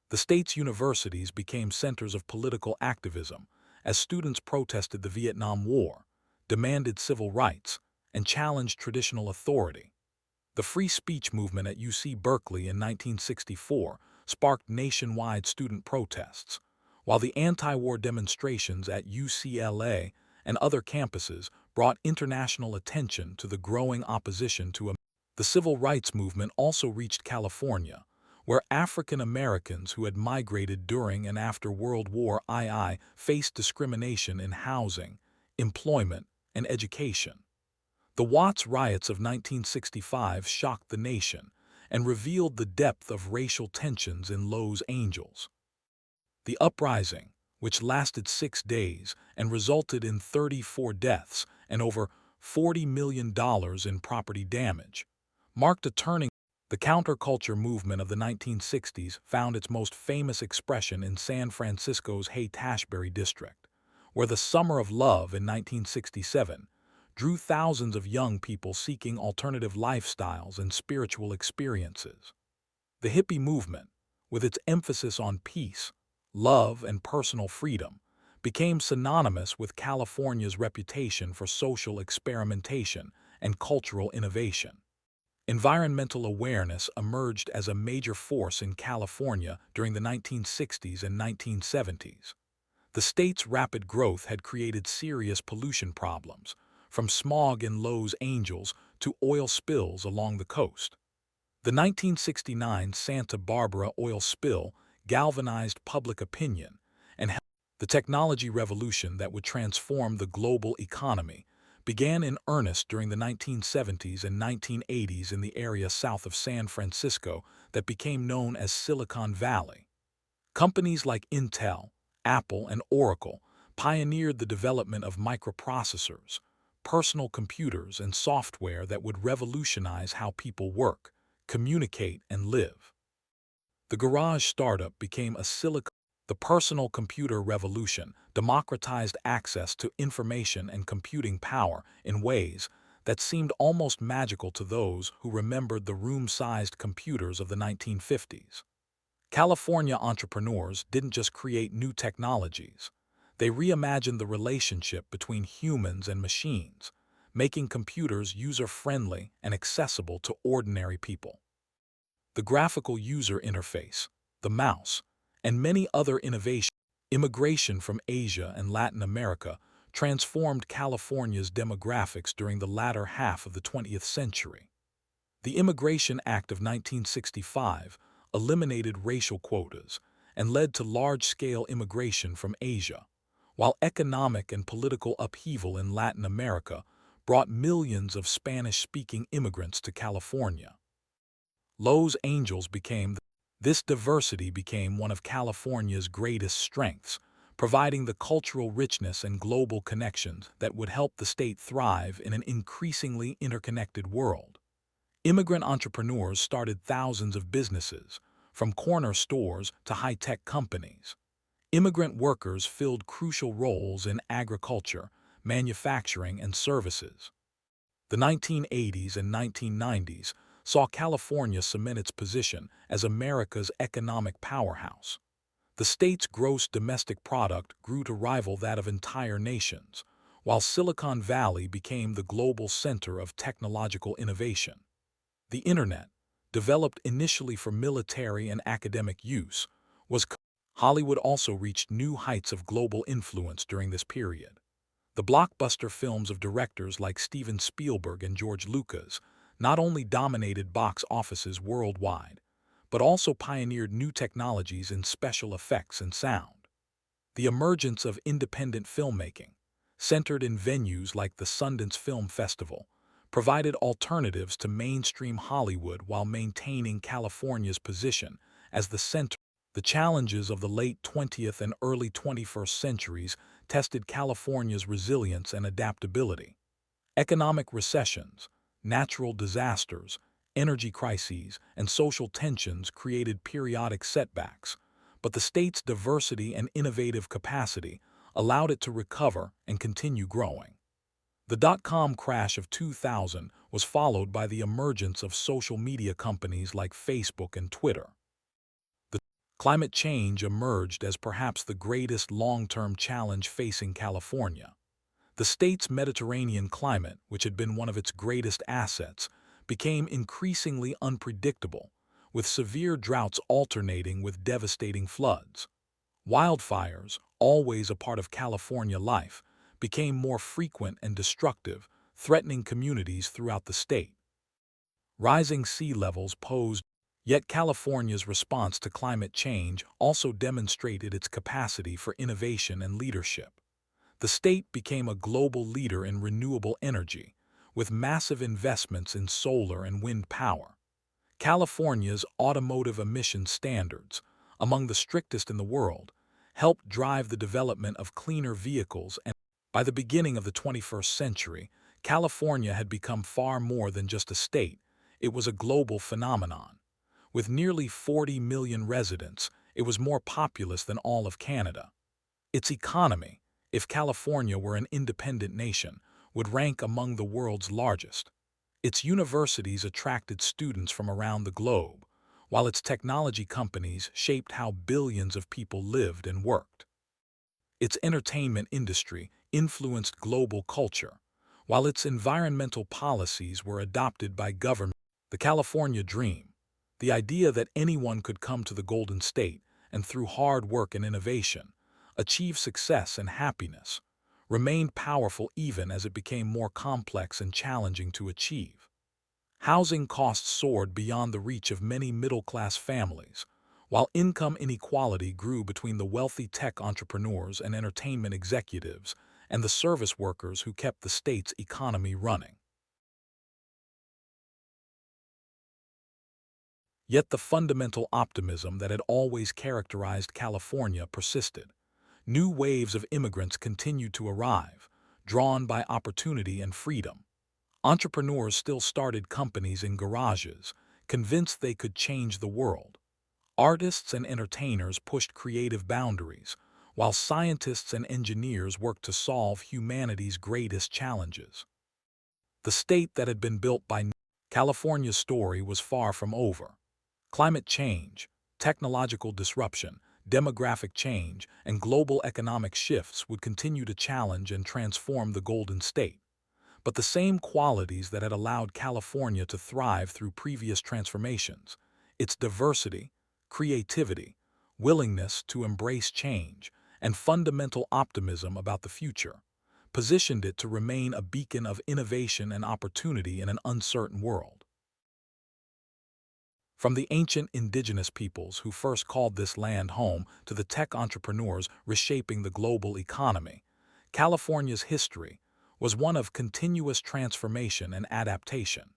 The state's universities became centers of political activism as students protested the Vietnam War, demanded civil rights, and challenged traditional authority. The free speech movement at UC Berkeley in 1964 sparked nationwide student protests, while the anti-war demonstrations at UCLA and other campuses brought international attention to the growing opposition to the civil rights movement also reached California, where African Americans who had migrated during and after World War II faced discrimination in housing, employment, and education. The Watts riots of 1965 shocked the nation and revealed the depth of racial tensions in Los Angeles. The uprising, which lasted 6 days and resulted in 34 deaths and over $40 million in property damage, marked a turning. The counterculture movement of the 1960s found its most famous expression in San Francisco's Haight-Ashbury district, where the Summer of Love in 1967 drew thousands of young people seeking alternative lifestyles and spiritual experiences. The hippie movement, with its emphasis on peace, love, and personal freedom, became synonymous with California's reputation for social experimentation and cultural innovation. Environmental awareness emerged as a major force in California during the 1960s and 1970s. The state's rapid growth had created serious pollution problems, from smog in Los Angeles to oil spills along the coast. The 1969 Santa Barbara oil spill galvanized public opinion and the technology revolution that would transform the global economy began in earnest during the 1970s and 1980s in the area south of San Francisco that became known as Silicon Valley. Companies like Intel, Apple, and Oracle pioneered the development of microprocessors, personal computers, and software that would revolutionize how people work, communicate, and live. The garage startup became a Silicon. The personal computer revolution democratized access to information and computing power in ways that seemed almost magical to those who remembered the room-sized computers of the 1950s. California entrepreneurs didn't just create new technologies. They reimagined the relationship between humans and machines, making computers user-friendly and accessible to ordinary people. The graphical user interface, the mouse, and many other innovations. Immigration from Asia and Latin America transformed California's demographics during the latter half of the 20th century. The Immigration Act of 1965 eliminated racial quotas and led to large-scale immigration from Asia, while economic and political upheaval in Latin America brought millions of Spanish-speaking immigrants to California. Los Angeles This diversity became one of California's greatest strengths, providing the cultural richness and global connections that would help the state thrive in an increasingly interconnected world. Immigrant entrepreneurs started thousands of businesses, from corner stores to high-tech companies. Immigrant workers filled crucial roles in agriculture, manufacturing, and services. The 1980s and 1990s saw California cement its position as America's economic powerhouse. The state's gross domestic product grew to rival that of entire nations, while Silicon Valley became the global center of technological innovation. The Internet, developed initially for military and academic use, Hollywood also reached new heights of global influence during this period. The blockbuster films of directors like Steven Spielberg and George Lucas not only dominated box offices worldwide, but also pioneered new technologies in special effects and sound. The emergence of independent filmmaking, centered in venues like the Sundance Film Festival, provided alternatives to mainstream Hollywood while maintaining California's position as the center. The challenges of the late 20th and early 21st centuries tested California's resilience and adaptability. Economic recessions, natural disasters, energy crises, and social tensions created periodic setbacks, but the state's diversity and innovative capacity allowed it to recover and continue growing. The dot-com crash of 2000 was followed by the emergence of social media companies like Facebook and Twitter. The climate change emerged as perhaps the greatest long-term challenge facing California. The state's Mediterranean climate, which had been one of its greatest assets, became increasingly unpredictable, with severe droughts alternating with devastating floods. Wildfires, always a part of California life, became more frequent and destructive, threatening communities throughout the state. Rising sea levels posed, yet California's response to climate change also demonstrated its capacity for innovation and leadership. The state became a global leader in renewable energy, with massive investments in solar and wind power. California's automotive emission standards, among the strictest in the world, helped drive the development of cleaner vehicles, and by the beginning of the 21st century, California had become far more than just a state. It was a global phenomenon. With nearly 40 million residents, it was more populous than all of Canada. Its economy, if California were an independent nation, would rank among the world's largest. Its universities attracted students from around the globe, while its technology companies shaped how billions of people lived and worked. Its entertainment industry influenced global culture, while its environmental policies were adopted by government. The California Dream, the idea that anyone could come to the Golden State and through hard work and innovation, achieve success and happiness, remained powerful even as it became more complex and challenging to achieve. Housing costs soared beyond the reach of many middle-class families, while income inequality grew between the wealthy tech entrepreneurs and entertainment executives and the service workers who kept the state's economy running. Yet the fundamental optimism that had always characterized California persisted. New waves of immigrants continued to arrive, drawn by opportunity and freedom. Entrepreneurs still started companies in garages, convinced they could change the world. Artists and entertainers pushed creative boundaries, while scientists and engineers worked to solve humanity's greatest challenges. The state that had been built by California's story was far from over. Climate change, technological disruption, demographic change, and global economic shifts would continue to challenge and transform the Golden State. But the same qualities that had allowed California to thrive through previous transformations, its diversity, creativity, willingness to embrace change, and fundamental optimism about the future, positioned it to remain a beacon of innovation and opportunity in an uncertain world. From the ancient indigenous peoples who first called this land home to the tech entrepreneurs reshaping the global economy, California's history was one of continuous transformation and adaptation.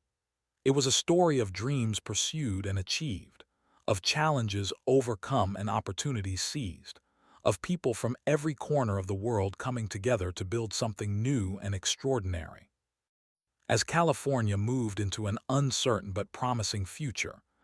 It was a story of dreams pursued and achieved, of challenges overcome and opportunities seized, of people from every corner of the world coming together to build something new and extraordinary. As California moved into an uncertain but promising future,